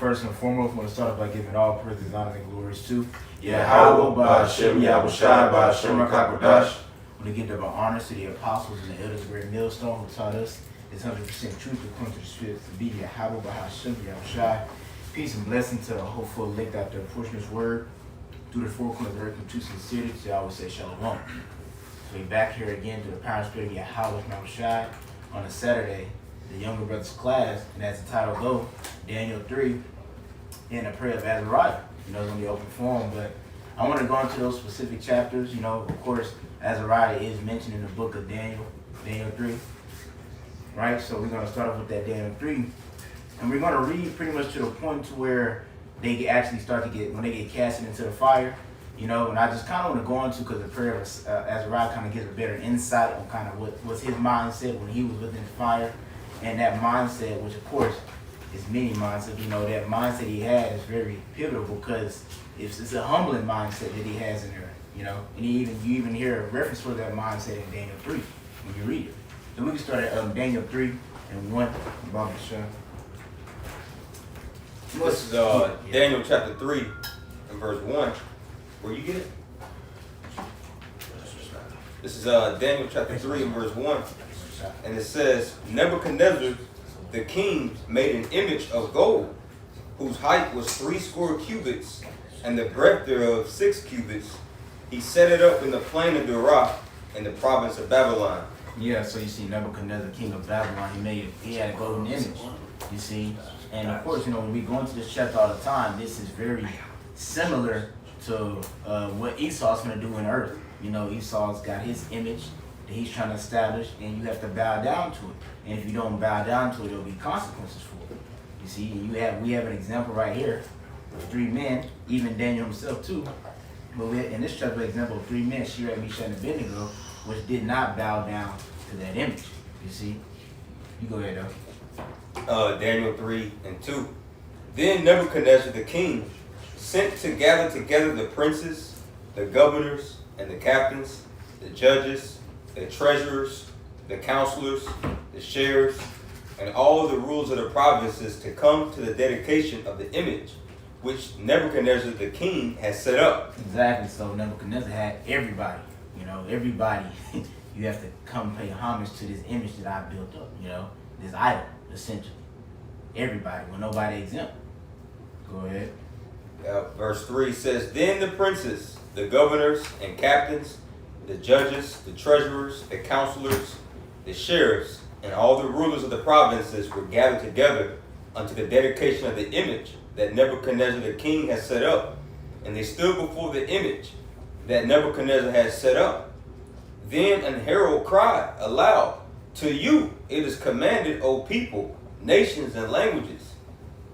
first and foremost, I want to start off by giving all praises, honor, and glories to Yahweh, Ba'ashem, Yahushai, Ba'ashem, HaKadosh. I want to give double honors to the apostles and the elders of the great millstone who taught us this 100% truth according to the Scriptures to be Yahweh, Ba'ashem, Yahushai. Peace and blessing to the hopeful elect out there, portion of this word through the four corners of the earth with true sincerity. So I always say shalom. So we're back here again to the power and spirit of Yahweh, Yahushai on a Saturday. The younger brothers class, and as the title goes, Daniel 3 and a prayer of Azariah. It's going to be open forum, but I want to go into those specific chapters. Of course, Azariah is mentioned in the book of Daniel 3, right? So we're going to start off with that Daniel 3, and we're going to read pretty much to the point to where they actually start to get, when they get casted into the fire, and I just kind of want to go into, because the prayer of Azariah kind of gives a better insight on kind of what was his mindset when he was within the fire. And that mindset, which of course is many mindsets, that mindset he had is very pivotal because it's a humbling mindset that he has in there, And you even hear a reference for that mindset in Daniel 3 when you read it. So we can start at Daniel 3 and 1. Bob Sean. This is Daniel chapter 3 and verse 1. Where you get it? This is Daniel chapter 3 and verse 1. And it says, Nebuchadnezzar the king made an image of gold, whose height was 80 cubits, and the breadth thereof 6 cubits. He set it up in the plain of Dura, in the province of Babylon. Yeah, so you see Nebuchadnezzar, king of Babylon, he had a golden image, you see. And of course, when we go into this chapter all the time, this is very similar to what Esau's going to do in earth. Esau's got his image that he's trying to establish, and you have to bow down to it. And if you don't bow down to it, there'll be consequences for it. You see, and we have an example right here of 3 men, even Daniel himself too. But in this chapter, example of 3 men, Shadrach, Meshach, and Abednego, which did not bow down to that image. You see, you go ahead though. Daniel 3 and 2. Then Nebuchadnezzar the king sent to gather together the princes, the governors, and the captains, the judges, the treasurers, the counselors, the sheriffs, and all the rulers of the provinces to come to the dedication of the image which Nebuchadnezzar the king has set up. Exactly. So Nebuchadnezzar had everybody, everybody. You have to come pay homage to this image that I built up, this idol, essentially. Everybody, with nobody exempt. Go ahead. Verse 3 says, Then the princes, the governors and captains, the judges, the treasurers, the counselors, the sheriffs, and all the rulers of the provinces were gathered together unto the dedication of the image that Nebuchadnezzar the king had set up. And they stood before the image that Nebuchadnezzar had set up. Then an herald cried aloud, To you it is commanded, O people, nations, and languages,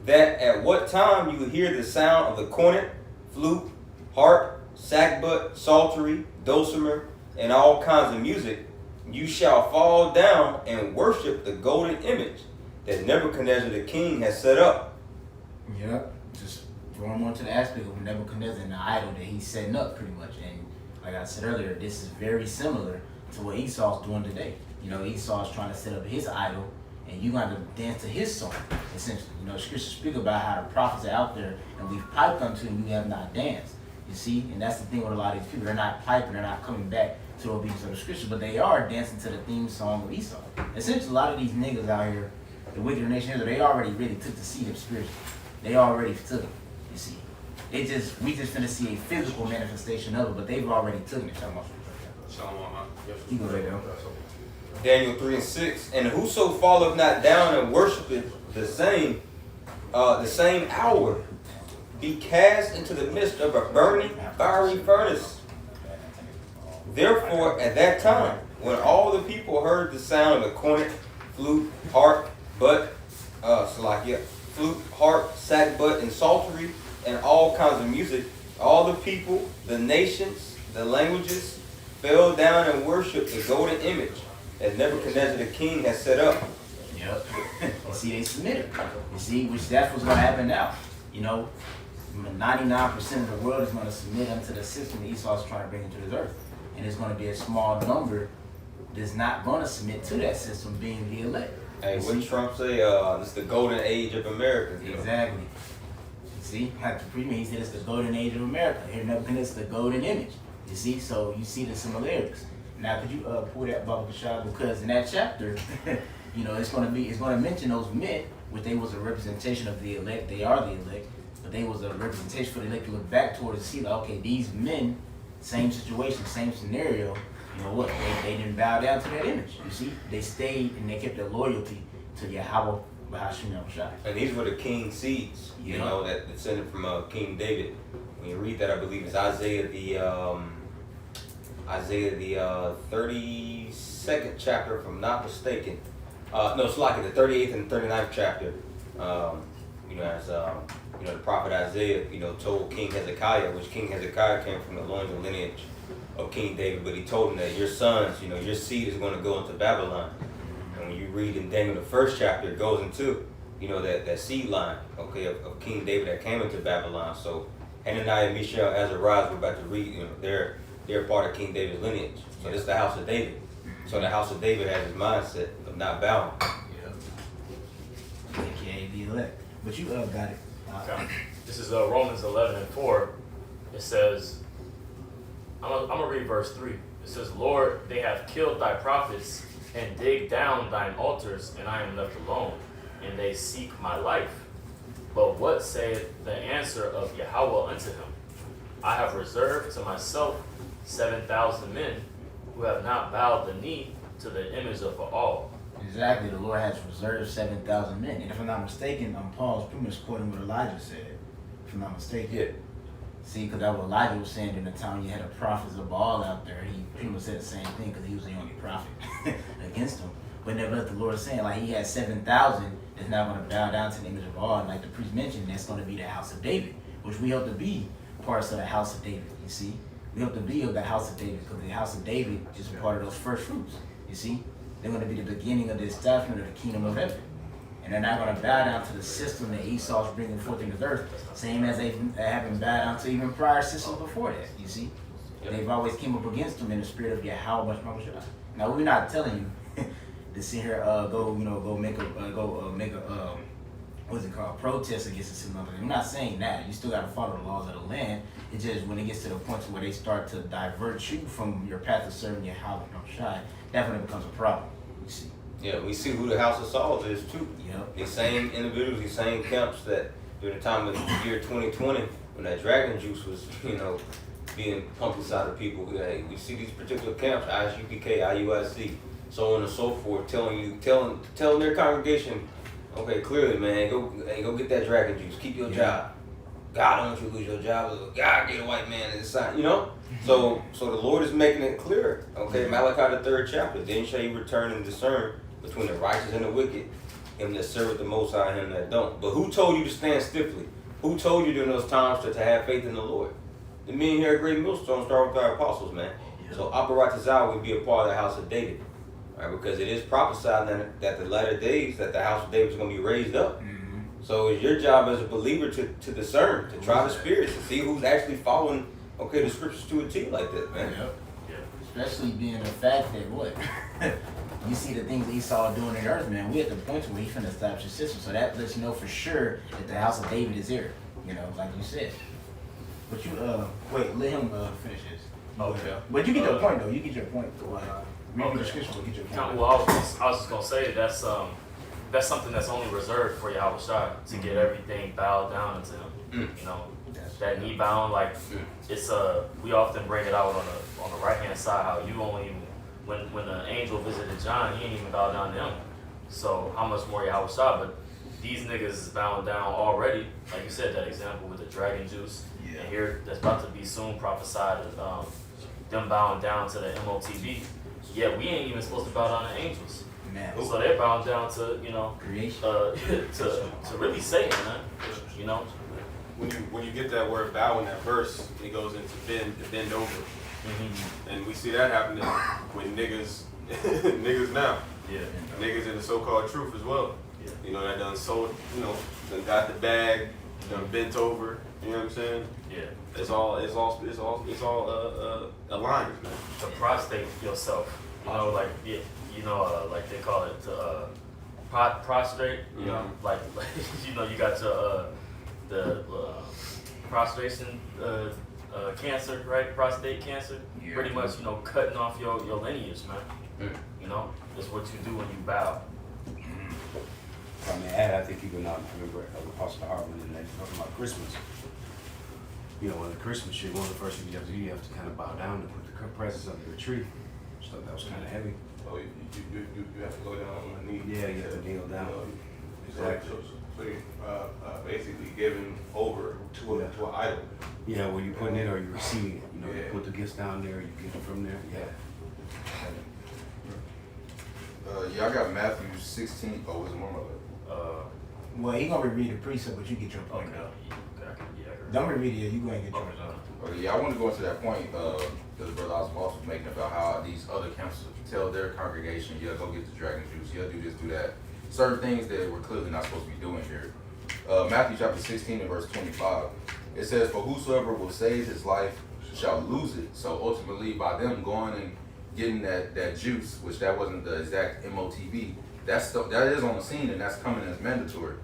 that at what time you hear the sound of the cornet, flute, harp, sackbut, psaltery, dulcimer, and all kinds of music, you shall fall down and worship the golden image that Nebuchadnezzar the king has set up. Yep, just throwing more to the aspect of Nebuchadnezzar and the idol that he's setting up pretty much. And like I said earlier, this is very similar to what Esau's doing today. Esau's trying to set up his idol, and you got to dance to his song, essentially. Scriptures speak about how the prophets are out there, and we've piped unto and you have not danced. You see, and that's the thing with a lot of these people. They're not piping, they're not coming back to the obedience of the scripture, but they are dancing to the theme song of Esau. Essentially, a lot of these niggas out here, the wicked nation, they already really took the seed of spiritual. They already took it, you see. We just finna see a physical manifestation of it, but they've already taken it. You go there, though. Daniel 3 and 6. And whoso falleth not down and worshipeth the same hour, be cast into the midst of a burning fiery furnace. Therefore, at that time, when all the people heard the sound of the cornet, flute, harp, sackbut, and psaltery, and all kinds of music, all the people, the nations, the languages, fell down and worshipped the golden image that Nebuchadnezzar the king has set up. Yep. You see, they submitted. You see, which that's what's going to happen now. 99% of the world is going to submit unto the system that Esau is trying to bring into this earth. And it's going to be a small number that's not going to submit to that system, being the elect. Hey, what Trump say? This is the golden age of America. Exactly. see, like the premier, he said it's the golden age of America. Here Nebuchadnezzar, the golden image. You see, so you see the similarities. Now, could you pull that Baba Kashab? Because in that chapter, it's going to mention those men, which they was a representation of the elect. They are the elect, but they was a representation for the elect to look back towards and see, like, okay, these men, same situation, same scenario. You know what? They didn't bow down to that image. You see, they stayed and they kept their loyalty to Yahweh. And these were the king's seeds, you know, that descended from King David. When you read that, I believe it's Isaiah the 32nd chapter, if I'm not mistaken. No, it's like the 38th and 39th chapter. As the prophet Isaiah, told King Hezekiah, which King Hezekiah came from the loins and lineage of King David, but he told him that your sons, your seed is going to go into Babylon. And when you read in Daniel the 1st chapter, it goes into, that seed line, okay, of King David that came into Babylon. So Hananiah, Mishael, Azariah, we're about to read, they're part of King David's lineage. So this is the house of David. So the house of David has his mindset of not bowing. Yeah. AKA the elect. But you got it. Okay. This is Romans 11:4. It says, I'm going to read verse 3. It says, Lord, they have killed thy prophets and dig down thine altars, and I am left alone, and they seek my life. But what saith the answer of Yahweh unto him? I have reserved to myself 7,000 men who have not bowed the knee to the image of Baal. Exactly, the Lord has reserved 7,000 men. And if I'm not mistaken, Paul's pretty much quoting what Elijah said, if I'm not mistaken. Yeah. See, because that's what Elijah was saying during the time you had the prophets of Baal out there. He pretty much said the same thing because he was the only prophet against them. But nevertheless, the Lord is saying, like, he had 7,000 that's not going to bow down to the image of Baal. And like the priest mentioned, that's going to be the house of David, which we hope to be parts of the house of David, you see. We hope to be of the house of David because the house of David is part of those first fruits, you see. They're going to be the beginning of the establishment of the kingdom of heaven. And they're not going to bow down to the system that Esau's bringing forth in the earth, same as they haven't bowed down to even prior systems before that, you see. They've always came up against them in the spirit of Yahweh. Now, we're not telling you to sit here, go make a what's it called, protest against the system. We're not saying that. You still got to follow the laws of the land. It's just when it gets to the point where they start to divert you from your path of serving Yahweh, that's when it becomes a problem, you see. Yeah, we see who the house of Saul is too. Yep. These same individuals, these same camps that during the time of the year 2020, when that dragon juice was, being pumped inside of people, we see these particular camps, ISUPK, IUIC, so on and so forth, telling their congregation, okay, clearly, man, go get that dragon juice, keep your job. God don't want you to lose your job. God get a white man in the sign, So the Lord is making it clear. Okay, Malachi the 3rd chapter. Then shall you return and discern between the righteous and the wicked, him that serveth the Most High and him that don't. But who told you to stand stiffly? Who told you during those times to have faith in the Lord? The men here at Great Millstone start with our apostles, man. So Aparatazal would be a part of the house of David. Right, because it is prophesied that the latter days, that the house of David is going to be raised up. So it's your job as a believer to discern, to try the spirits, to see who's actually following, the scriptures to a T like that, man. Yep. Especially being the fact that you see the things Esau doing in earth, man. We're at the point where he's finna establish a system. So that lets you know for sure that the house of David is here, like you said. But you, wait, let him finish this. Okay. But you get your point, though. You get your point. Read the scripture, get your point. Well, I was just going to say that's something that's only reserved for Yahweh Shai, to get everything bowed down into him. That knee bound, it's we often bring it out on the right hand side, how you only even when the angel visited John, he ain't even bow down to him. So how much more Yahweh Shai? But these niggas is bowing down already, like you said, that example with the dragon juice. Yeah. And here that's about to be soon prophesied as them bowing down to the MOTB. Yeah, we ain't even supposed to bow down to angels. Man. So they're bound down to, Creation. to really Satan, man. When you get that word bow in that verse, it goes into bend over. Mm-hmm. And we see that happening with niggas now. Yeah. Niggas in the so-called truth as well. Yeah. That done sold, done got the bag, done bent over, you know what I'm saying? Yeah. It's all aligned, man. To prostrate yourself, like they call it prostrate, like you got the prostration cancer, right? Prostate cancer. Yeah. Pretty much, cutting off your lineage, man. Mm. It's what you do when you bow. If I may add, I think even I remember Apostle Hartman and they talking about Christmas. On the Christmas tree, one of the first things you have to kind of bow down and put the presents under the tree. So that was kind of heavy. Oh, you have to go down on one knee. Yeah, you have to kneel down. Exactly. So you basically giving over to an idol. Yeah, were you putting it or you receiving it? You Yeah. put the gifts down there, you get it from there. Yeah. Yeah, I got Matthew 16. Oh, was it more of Well, he gonna reread the precept, but you get your point Okay. though. Yeah. Don't reread it. You go and get yours though. Okay, yeah, I want to go into that point that Brother Oswald was making about how these other councils tell their congregation, yeah, go get the dragon juice, yeah, do this, do that. Certain things that we're clearly not supposed to be doing here. Matthew chapter 16 and verse 25. It says, for whosoever will save his life shall lose it. So ultimately, by them going and getting that juice, which that wasn't the exact MOTB, that is on the scene and that's coming as mandatory.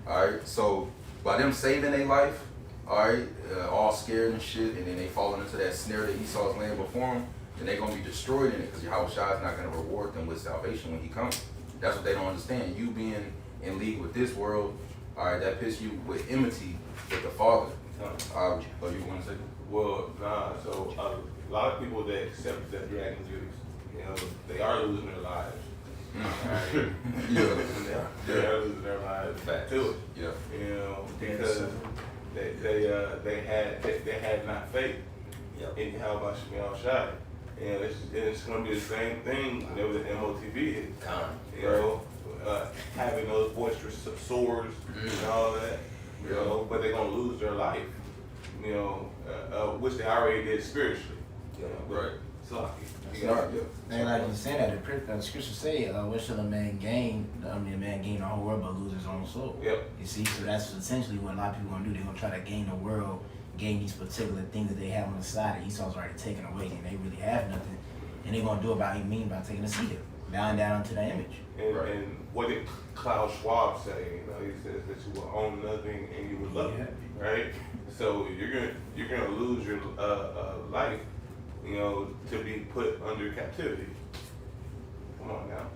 All right, so by them saving their life, all right, all scared and shit, and then they falling into that snare that Esau's laying before them, then they're gonna be destroyed in it because Yahweh Shai is not gonna reward them with salvation when he comes. That's what they don't understand. You being in league with this world, all right, that puts you with enmity with the Father. Oh, you want to say? Well, nah. So a lot of people that accept that dragon juice, they are losing their lives. Right? Yeah. They are losing their lives Facts. to it. Yeah. Because they had not faith in Yahweh Shai. And it's going to be the same thing whenever the MOTB hit. Having those boisterous swords and all that, but they're going to lose their life, which they already did spiritually. Right. So, And like you said, that the scripture say, what shall a man gain? A man gain the whole world but lose his own soul. Yep. You see, so that's essentially what a lot of people gonna do. They're gonna try to gain the world, gain these particular things that they have on the side that Esau's already taken away, and they really have nothing. And they're gonna do about by taking a seat, bowing down to the image. And what did Klaus Schwab say? He says that you will own nothing and you will love it, right? So you're gonna lose your life, to be put under captivity. Come on now,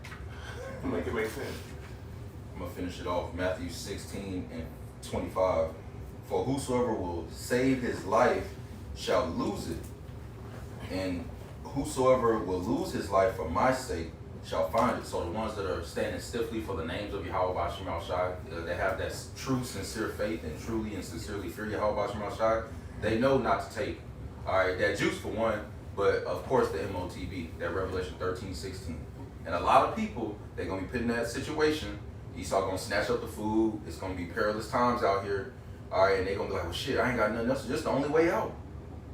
make it make sense. I'm gonna finish it off. Matthew 16 and 25. For whosoever will save his life shall lose it, and whosoever will lose his life for my sake shall find it. So the ones that are standing stiffly for the names of Yahweh Bashim Al-Shai, that have that true, sincere faith and truly and sincerely fear Yahweh Bashim Al-Shai, they know not to take, all right, that juice for one, but of course the MOTB, that Revelation 13:16. And a lot of people, they're going to be put in that situation. Esau going to snatch up the food. It's going to be perilous times out here. All right, and they're going to be like, well, shit, I ain't got nothing else. It's just the only way out.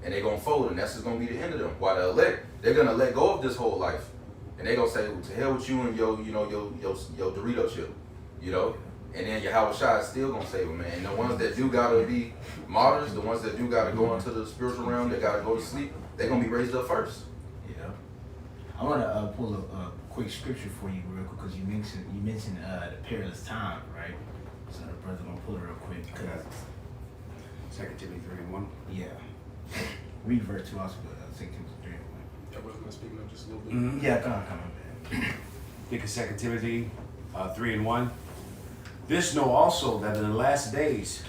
And they're going to fold, and that's just going to be the end of them. While the elect, they're going to let go of this whole life. And they're going to say, well, to hell with you and your Dorito chip, And then Yahweh Shai is still going to save them, man. And the ones that do got to be martyrs, the ones that do got to go into the spiritual realm, they got to go to sleep, they're going to be raised up first. Yeah. I want to pull a quick scripture for you real quick because you mentioned the perilous time, right? So the brother gonna pull it real quick. 2 Timothy 3:1. Yeah. Read verse 2 also, but 2 Timothy 3:1. That brother gonna speak up just a little bit. Mm-hmm. Yeah, come on, man. Think of 2 Timothy 3:1. This know also that in the last days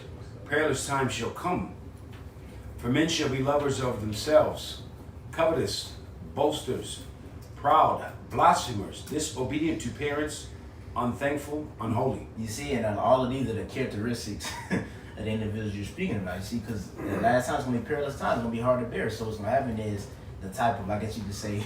perilous times shall come. For men shall be lovers of themselves, covetous, boasters, proud, blasphemers, disobedient to parents, unthankful, unholy. You see, and all of these are the characteristics of the individuals you're speaking about. You see, because the last time's gonna be perilous times, it's gonna be hard to bear. So what's gonna happen is the type of, I guess you could say,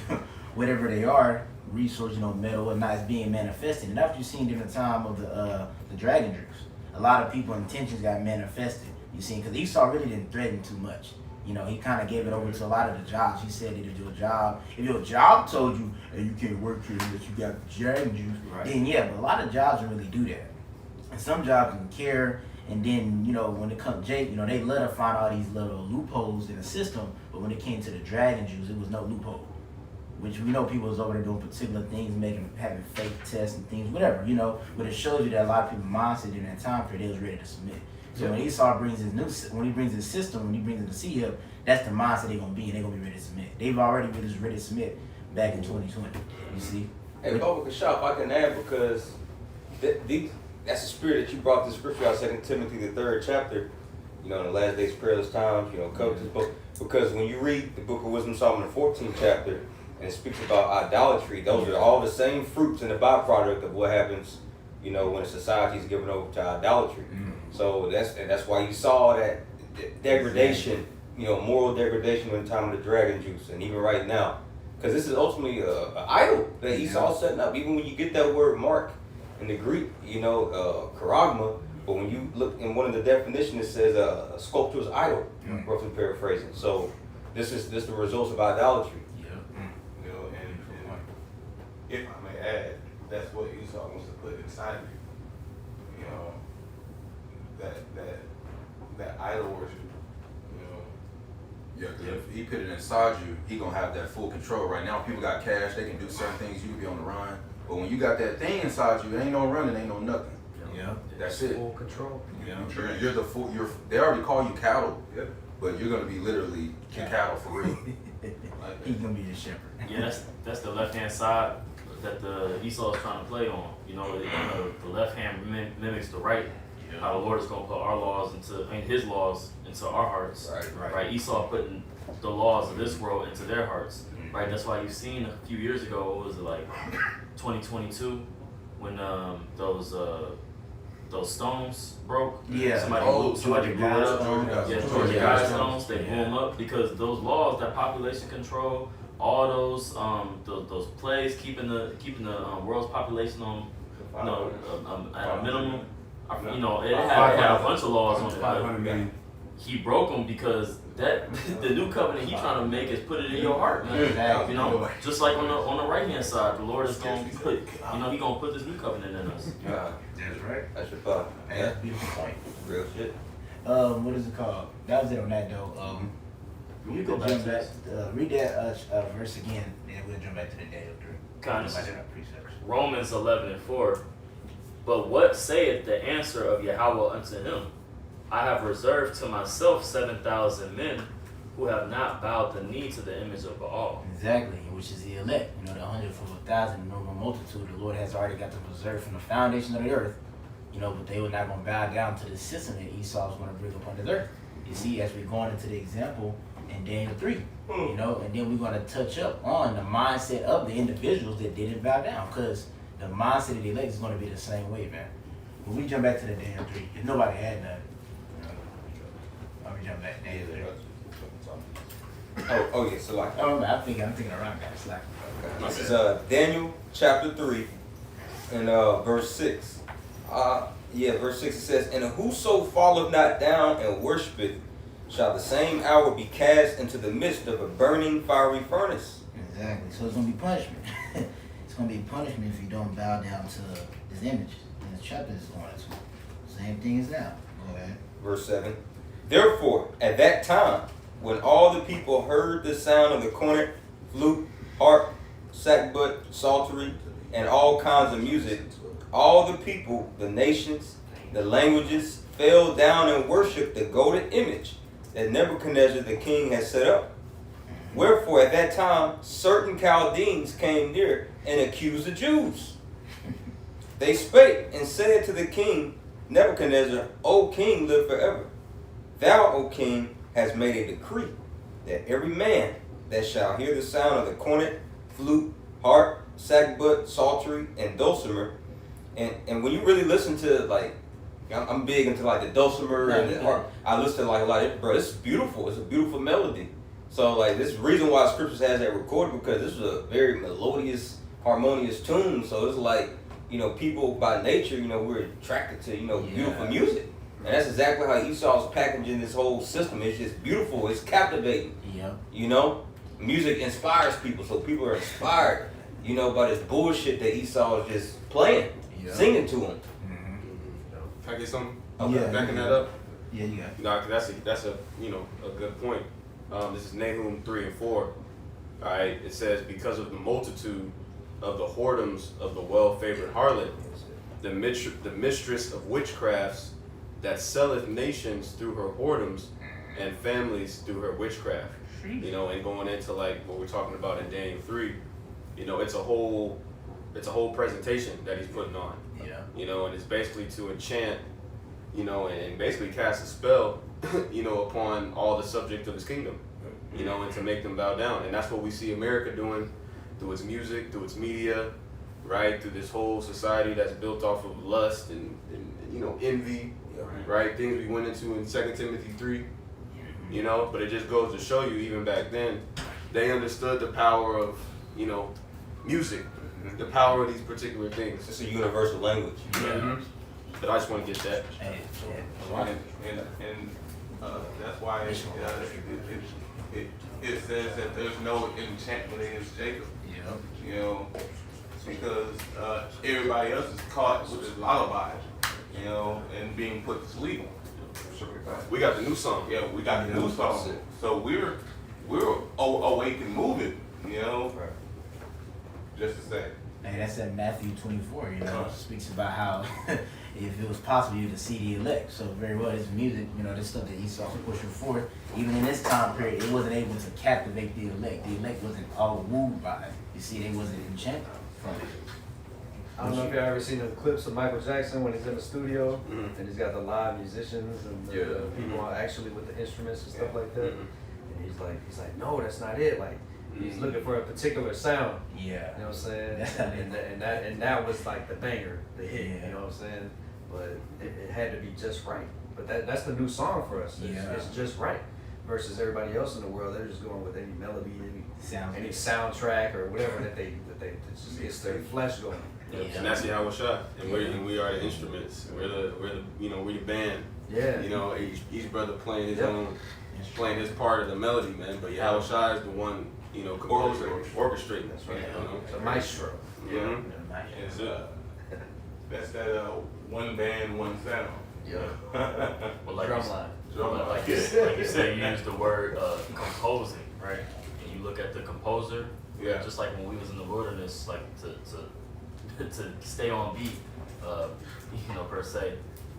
whatever they are, resource, metal or not, is being manifested. And after you've seen during the time of the dragon juice, a lot of people's intentions got manifested. You see, because Esau really didn't threaten too much. He kind of gave it over to a lot of the jobs. He said that if your job told you, hey, you can't work here unless you got dragon juice, right, then yeah, but a lot of jobs don't really do that. And some jobs can care, and then, when it comes to Jake, they let her find all these little loopholes in the system, but when it came to the dragon juice, it was no loophole. Which we know people was over there doing particular things, having fake tests and things, whatever, but it shows you that a lot of people's mindset in that time period, they was ready to submit. So when Esau brings his when he brings his system, when he brings in the seed, that's the mindset they're gonna be, and they're gonna be ready to submit. They've already been ready to submit back in 2020. You see? Hey, Bubba Shop, I can add because that's the spirit that you brought this scripture out, 2 Timothy, the 3rd chapter. You know, in the last days, perilous times, you know, cover this book. Because when you read the book of Wisdom Solomon, the 14th chapter, and it speaks about idolatry, those are all the same fruits and the byproduct of what happens, you know, when a society is given over to idolatry. So that's why you saw that degradation, you know, moral degradation in the time of the dragon juice, and even right now. Because this is ultimately an idol that Esau's setting up. Even when you get that word mark in the Greek, you know, charagma, but when you look in one of the definitions, it says a sculptor's idol, roughly paraphrasing. So this is the results of idolatry. You know, and if I may add, that's what Esau wants to put inside of you. You know, that idol worship. You know. Yeah, because if he put it inside you, he gonna have that full control. Right now, people got cash; they can do certain things. You can be on the run, but when you got that thing inside you, ain't no running, ain't no nothing. Yeah. That's it. Full control. You're the full. They already call you cattle, Yep. but you're gonna be literally cattle for real. He's gonna be the shepherd. Yeah, that's the left hand side that the Esau is trying to play on. You know, the left hand mimics the right. How the Lord is gonna put our laws his laws into our hearts. Right. Esau putting the laws of this world into their hearts. Right. That's why you've seen a few years ago, what was it, like 2022, when those stones broke. Yeah. Somebody blew it up. Yeah, Georgia Guidestones. They blew them up because those laws, that population control, all those plays, keeping the world's population on, you know, at a minimum. You know, it had a bunch of laws on it. 500 million. He broke them because the new covenant he trying to make is put it in your heart, man. Exactly. You know, just like on the right hand side, the Lord is gonna put, you know, he gonna put this new covenant in us. That's right. That's your thought. That's a beautiful point. Real shit. What is it called? That was it on that though. You go could back jump to back. this. Read that verse again, and we'll jump back to the Daniel 3. Kindness. Precepts. Romans 11:4. But what saith the answer of Yahweh unto him? I have reserved to myself 7,000 men who have not bowed the knee to the image of Baal. Exactly, which is the elect. You know, the 100,000, normal multitude. The Lord has already got them reserved from the foundation of the earth. You know, but they were not going to bow down to the system that Esau was going to bring upon the earth. You see, as we're going into the example in Daniel 3, you know, and then we're going to touch up on the mindset of the individuals that didn't bow down, because the mindset of the elect is going to be the same way, man. When we jump back to the Daniel 3, if nobody had nothing, we jump back to Daniel 3. Oh yeah, so like I'm thinking around guys, like. this is Daniel chapter 3 and verse 6. Verse 6 it says, "And whoso falleth not down and worshipeth shall the same hour be cast into the midst of a burning fiery furnace." Exactly. So it's gonna be punishment. It's gonna be punishment if you don't bow down to this image. And the chapter is going to. Same thing as now. Go ahead. Verse 7. "Therefore, at that time, when all the people heard the sound of the cornet, flute, harp, sackbut, psaltery, and all kinds of music, all the people, the nations, the languages, fell down and worshipped the golden image that Nebuchadnezzar the king had set up. Wherefore at that time certain Chaldeans came near and accused the Jews. They spake and said to the king Nebuchadnezzar, O king, live forever. Thou, O king, hast made a decree that every man that shall hear the sound of the cornet, flute, harp, sackbut, psaltery, and dulcimer." And when you really listen to, like, I'm big into like the dulcimer and the harp. I listen to like a lot of, bro, it's beautiful. It's a beautiful melody. So like this reason why scriptures has that recorded, because this is a very melodious, harmonious tune. So it's like, you know, people by nature, you know, we're attracted to, you know, beautiful music. And that's exactly how Esau's packaging this whole system. It's just beautiful. It's captivating. Yeah. You know, music inspires people, so people are inspired, you know, by this bullshit that Esau is just playing, singing to them. Can I get something? Yeah. Backing that up? Yeah, you got it. No, that's a you know a good point. This is Nahum 3 and 4. All right, it says, "Because of the multitude of the whoredoms of the well-favored harlot, the mistress of witchcrafts, that selleth nations through her whoredoms and families through her witchcraft. You know, and going into like what we're talking about in Daniel 3, you know, it's a whole presentation that he's putting on. Yeah. You know, and it's basically to enchant, you know, and basically cast a spell, you know, upon all the subject of his kingdom, you know, and to make them bow down. And that's what we see America doing through its music, through its media, right? Through this whole society that's built off of lust and you know, envy, right? Things we went into in 2 Timothy 3, you know, but it just goes to show you, even back then, they understood the power of, you know, music, the power of these particular things. It's a universal language. Yeah. But I just want to get that. Hey, And that's why it says that there's no enchantment against Jacob. yeah. You know, because everybody else is caught with this lullaby, you know, and being put to sleep. We got the new song. Yeah, we got the new song, so we're awake and moving, you know. Just to say. Hey, that's in Matthew 24, you know, speaks about how if it was possible, you could see the elect. So very well, this music, you know, this stuff that Esau's pushing forth, even in this time period, it wasn't able to captivate the elect. The elect wasn't all wooed by it. You see, they wasn't enchanted from it. I don't know if y'all ever seen the clips of Michael Jackson when he's in the studio Mhm. and he's got the live musicians and the people are actually with the instruments and stuff like that. Mhm. And he's like, no, that's not it. Like he's looking for a particular sound. Yeah. You know what I'm saying? That's not and that was like the banger, the hit. Yeah. You know what I'm saying? But it had to be just right. But that's the new song for us. It's just right. Versus everybody else in the world, they're just going with any melody, any soundtrack or whatever that it just gets their flesh going. Yeah. And that's how it's shot. And we are the instruments. We're the you know, we're the band. Yeah. You know, each brother playing his own, playing his part of the melody, man. But Yahweh Shai is the one, you know, composing, orchestrating. That's right. You know? The maestro. Yeah. It's that's that one band, one sound. Yeah. Well, like Drumline. like you said, you used the word composing, right? And you look at the composer, Yeah. just like when we was in the wilderness, like to stay on beat, you know, per se,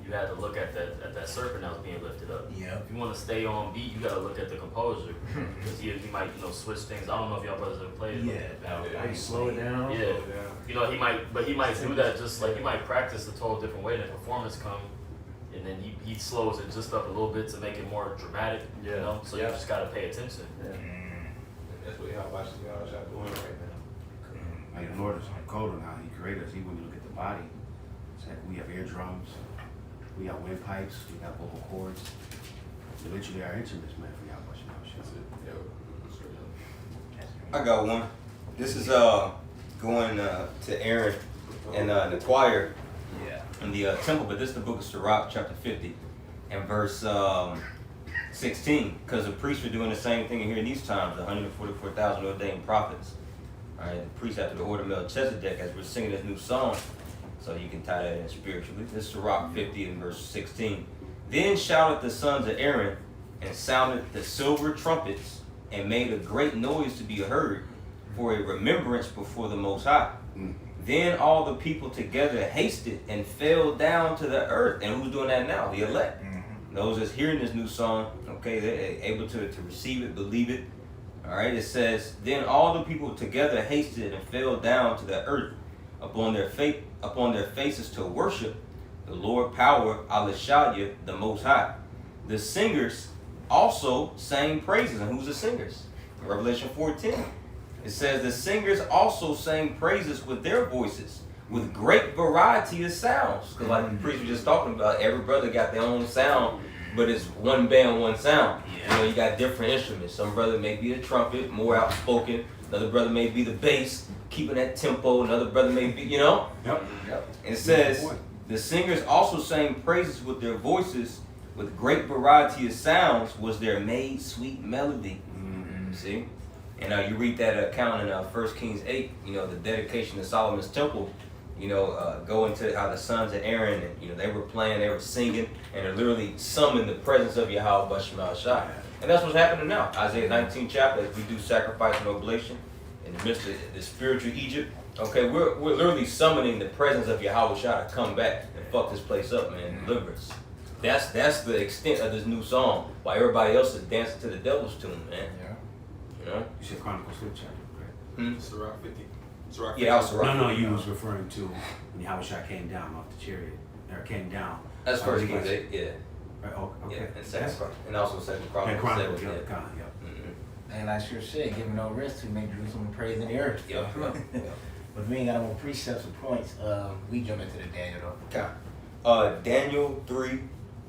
you had to look at that serpent that was being lifted up. Yeah. If you want to stay on beat, you got to look at the composer, because he might, you know, switch things. I don't know if y'all brothers ever played. How you slow it down? Yeah. You know, he might do that, just like he might practice a total different way, and the performance come, and then he slows it just up a little bit to make it more dramatic. You Yeah. know, so you just gotta pay attention. Yeah. That's what y'all watching y'all shot doing right now. Like the Lord is code on how He created us. Even when you look at the body, it's like we have eardrums, we got windpipes, we got vocal cords. We literally are instruments, man, for y'all watching our shit. I got one. This is going to Aaron and the choir Yeah. in the temple, but this is the book of Sirach, chapter 50, and verse 16. Because the priests were doing the same thing here in these times, 144,000 ordained prophets. All right, the priests after the order of Melchizedek, as we're singing this new song, so you can tie that in spiritually. This is Sirach 50 and verse 16. Then shouted the sons of Aaron and sounded the silver trumpets and made a great noise to be heard for a remembrance before the Most High. Then all the people together hasted and fell down to the earth. And who's doing that now? The elect. Those that's hearing this new song, okay, they're able to receive it, believe it. All right, it says, then all the people together hasted and fell down to the earth upon their faces to worship the Lord power, Alashaya, the Most High. The singers also sang praises. And who's the singers? Revelation 4:10. It says the singers also sang praises with their voices, with great variety of sounds. Because like the priest was just talking about, every brother got their own sound, but it's one band, one sound. You know, you got different instruments. Some brother may be the trumpet, more outspoken. Another brother may be the bass, keeping that tempo. Another brother may be, you know? Yep. And it says, the singers also sang praises with their voices, with great variety of sounds was their made sweet melody. See? And you read that account in 1 Kings 8, you know, the dedication of Solomon's temple, you know, go into how the sons of Aaron, and, you know, they were playing, they were singing, and they literally summoned the presence of Yahweh Bashmal Shai. And that's what's happening now. Isaiah 19 chapter, as we do sacrifice and oblation in the midst of the spiritual Egypt. Okay, we're literally summoning the presence of Yahweh Shai to come back and fuck this place up, man, deliver us. That's the extent of this new song. While everybody else is dancing to the devil's tune, man. Yeah. You know? You said Chronicles 5th chapter, correct? Sirach 50. Sirach Yeah, that was Sirach. No, you was referring to when Yahushua came down off the chariot, or came down. That's First Kings 8, yeah. Right, oh, okay. Yeah, and That's and also Second and Chronicles Chronicles, 7. yeah, Yeah. yeah. Mhm. And like Sure said, giving no rest to make Jerusalem praise in the earth. Yep. Yep. But if we ain't got no more precepts or points, we jump into the Daniel though. Okay. Daniel 3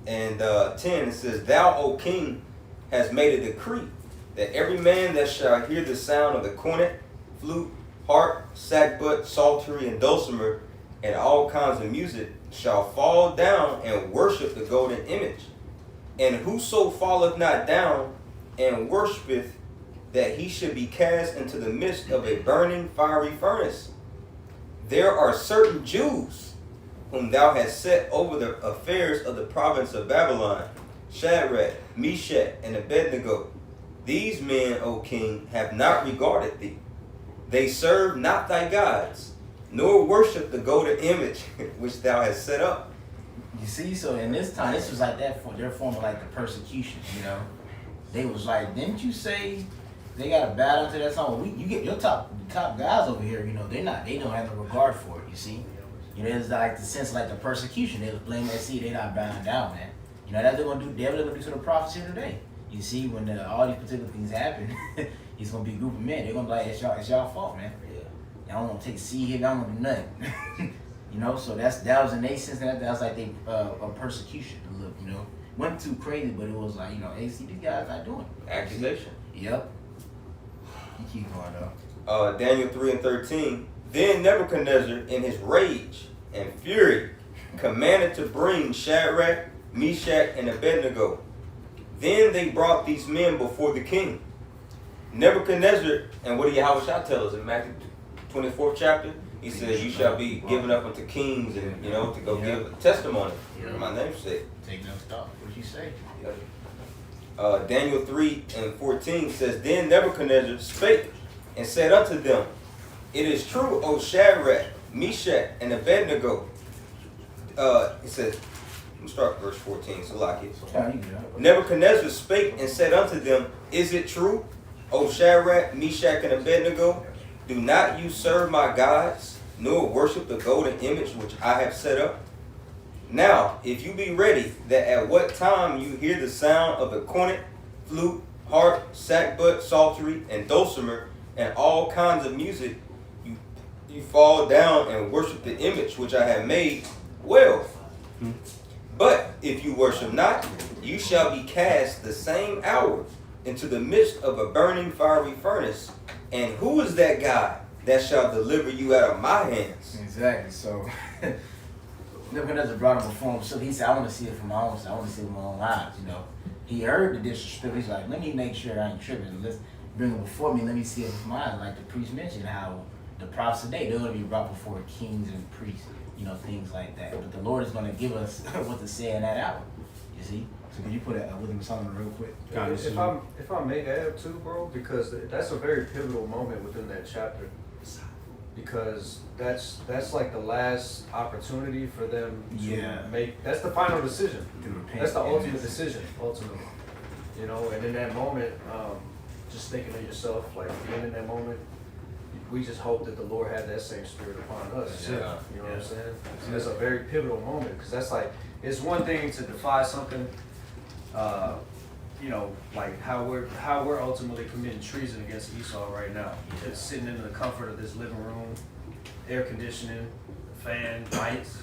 and 10, it says, Thou, O king, hast made a decree that every man that shall hear the sound of the cornet, flute, harp, sackbut, psaltery, and dulcimer, and all kinds of music, shall fall down and worship the golden image. And whoso falleth not down and worshipeth, that he should be cast into the midst of a burning fiery furnace. There are certain Jews whom thou hast set over the affairs of the province of Babylon, Shadrach, Meshach, and Abednego. These men, O king, have not regarded thee. They serve not thy gods, nor worship the golden image which thou hast set up. You see, so in this time, this was like that for their form of like the persecution, you know. They was like, didn't you say they got to bow down to that song? You get your top guys over here, you know, they don't have no regard for it, you see. You know, it's like the sense of like the persecution. They was blaming that they not bowing down, man. You know, that's what they're gonna do, they're gonna do to the prophets here today. You see, when all these particular things happen, it's gonna be a group of men. They're gonna be like, it's y'all fault, man. Yeah. Y'all don't take a seat here, y'all don't do nothing. You know, so that was in their sense, that was like a persecution. Look, you know, wasn't too crazy, but it was like, you know, hey, see, these guys not doing it. Accusation. Yep. You keep going though. Daniel 3 and 13. Then Nebuchadnezzar, in his rage and fury, commanded to bring Shadrach, Meshach, and Abednego. Then they brought these men before the king. Nebuchadnezzar, and what did Yahushua tell us in Matthew 24th chapter? He says, you shall be given up unto kings and, you know, to go give a testimony for my name's sake. Take no thought. What'd you say? Daniel 3 and 14 says, Then Nebuchadnezzar spake and said unto them, It is true, O Shadrach, Meshach, and Abednego. It says, let me start verse 14, so like it. Nebuchadnezzar spake and said unto them, Is it true, O Shadrach, Meshach, and Abednego? Do not you serve my gods, nor worship the golden image which I have set up? Now, if you be ready, that at what time you hear the sound of the cornet, flute, harp, sackbut, psaltery, and dulcimer, and all kinds of music, you fall down and worship the image which I have made, well. But if you worship not, you shall be cast the same hour into the midst of a burning fiery furnace. And who is that God that shall deliver you out of my hands? Exactly. So Nebuchadnezzar brought him before him. So he said, I want to see it from my own side. I want to see it with my own eyes, you know. He heard the disrespect. He's like, let me make sure I ain't tripping. Let's bring him before me. Let me see it with my eyes. Like the priest mentioned, how the prophets today, they're going to be brought before kings and priests, you know, things like that. But the Lord is going to give us what to say in that hour, you see. So can you put a Wisdom of Solomon real quick? If I may add too, bro, because that's a very pivotal moment within that chapter. Because that's like the last opportunity for them to make. That's the final decision. That's the ultimate decision, ultimately. You know, and in that moment, just thinking of yourself, like being in that moment, we just hope that the Lord had that same spirit upon us. Yeah. You know what I'm saying? So that's a very pivotal moment, because that's like, it's one thing to defy something, you know, like how we're ultimately committing treason against Esau right now. It's sitting in the comfort of this living room, air conditioning, fan, lights,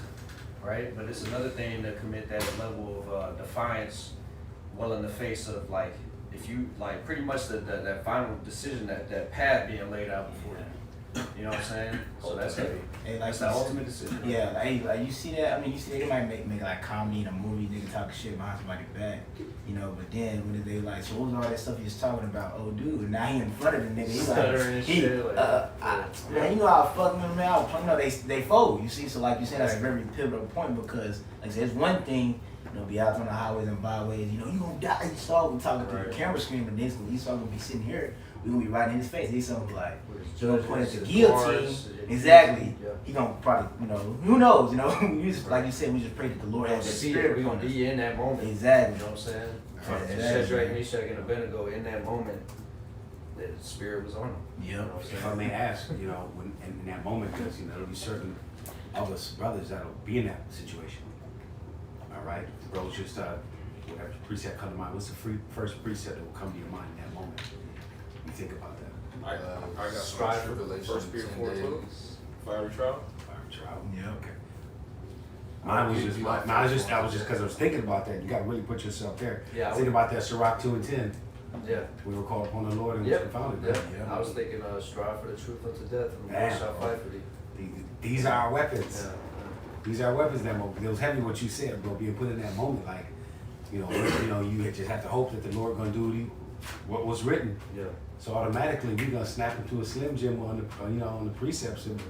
right? But it's another thing to commit that level of defiance, well in the face of, like, if you, like, pretty much that final decision, that path being laid out before you. You know what I'm saying? So that's heavy. Hey, like That's the ultimate decision. Yeah, like you see that. I mean, you see they might make like comedy in a movie, nigga talking shit behind somebody's back, you know. But then when they like, so what was all that stuff he was talking about? Oh, dude, and now he in front of the nigga. He's Stuttering and shit, man, you know how fucking them out. You know they fold. You see, so like you said, that's a very pivotal point, because like I said, it's one thing, you know, be out on the highways and byways. You know, you gonna die. You saw we talking through the camera screen, but this Esau gonna be sitting here we gonna be right in his face. He's something like, With his you know, point at judges, the his guillotine. bars, his- Exactly. Yeah. He gonna probably, you know, who knows, you know. We just, like you said, we just pray that the Lord has that See it, spirit we upon gonna us. be in that moment. Exactly. You know what I'm saying? Exactly. Shadrach, Meshach, and Abednego in that moment, the spirit was on them. Yep. You know what I'm If I saying? may ask, you know, when in that moment, because you know there'll be certain of us brothers that'll be in that situation. All right, bro, just whatever precept come to mind. What's the first precept that will come to your mind in that moment? You think about that. I got Strive for First Peter 4:12. Fiery trial. Fire trial. Yeah. Okay. Mine was just I was just because I was thinking about that. You got to really put yourself there. Yeah, I Think about that. Sirach 2:10. Yeah. We were called upon the Lord and was Yep. confounded. Yeah. Yeah. I was thinking, strive for the truth unto death, and the Man. Lord shall fight for thee. These are our weapons. Yeah. These are weapons in that moment. It was heavy what you said, bro. Being put in that moment, like, you just have to hope that the Lord gonna do what was written. Yeah. So automatically we gonna snap into a Slim Jim on the precepts, and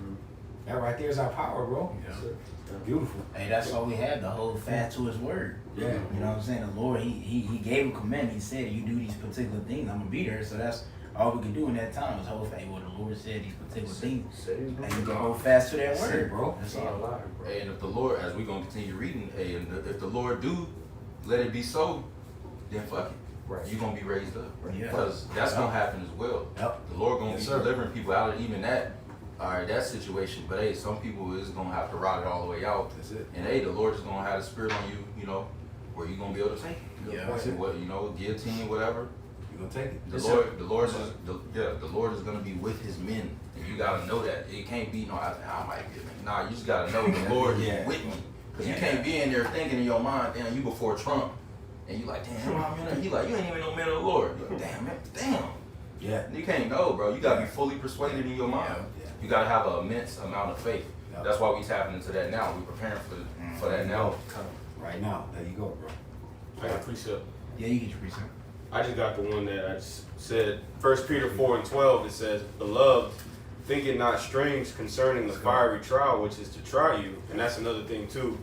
that right there is our power, bro. Yeah. That's it. Yeah. Beautiful. Hey, that's all we have to hold fast to his word. Yeah. You know what I'm saying? The Lord, he gave a command. He said, you do these particular things, I'm gonna be there. So that's all we can do in that time is hold fast. What the Lord said, these particular things. Say it, bro. And you can hold fast to that That's word, it, bro. That's He a all. liar, bro. Hey, and if the Lord, as we gonna continue reading, hey, and if the Lord do let it be so, then fuck it. Right. You gonna be raised up. Yeah. Because that's gonna happen as well. Yep. The Lord gonna Yes, be sir. delivering people out of even that, that situation. But hey, some people is gonna have to ride it all the way out. That's it. And hey, the Lord is gonna have the spirit on you, you know, where you gonna be able to take it. Yeah. That's it. What, you know, guillotine, whatever. You gonna take it. The Yes, Lord, sir. the Lord is gonna be with His men, and you gotta know that. It can't be no, I might be. Nah, you just gotta know the Lord Yeah. is with me, cause you Yeah. can't be in there thinking in your mind, damn, you before Trump, and you like, damn, I'm in there. He like, you ain't even no man of the Lord. You like, damn, man, damn. Yeah. You can't know, bro. You gotta be fully persuaded in your mind. Yeah. You gotta have an immense amount of faith. Yeah. That's why we tapping into that now. We preparing for that now. Right now. There you go, bro. I got a precept. Yeah, you get your precept. I just got the one that I just said. 1 Peter 4:12. It says, "Beloved, think it not strange concerning the fiery trial which is to try you." And that's another thing too.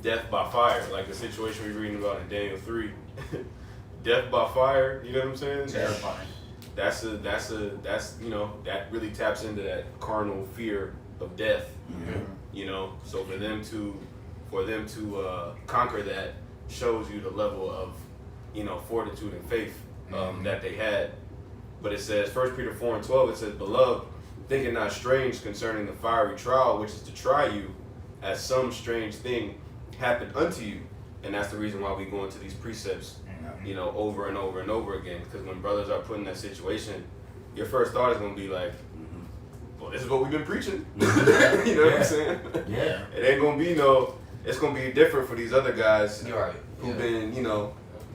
Death by fire, like the situation we're reading about in Daniel 3. Death by fire. You know what I'm saying? Terrifying. That's that really taps into that carnal fear of death. You know, so for them to conquer that shows you the level of, fortitude and faith that they had. But it says, 1 Peter 4:12, it says, "Beloved, think it not strange concerning the fiery trial which is to try you, as some strange thing happened unto you." And that's the reason why we go into these precepts, over and over and over again. Because when brothers are put in that situation, your first thought is going to be like, well, this is what we've been preaching. You know what I'm saying? Yeah. It ain't going to be it's going to be different for these other guys You're right. who've been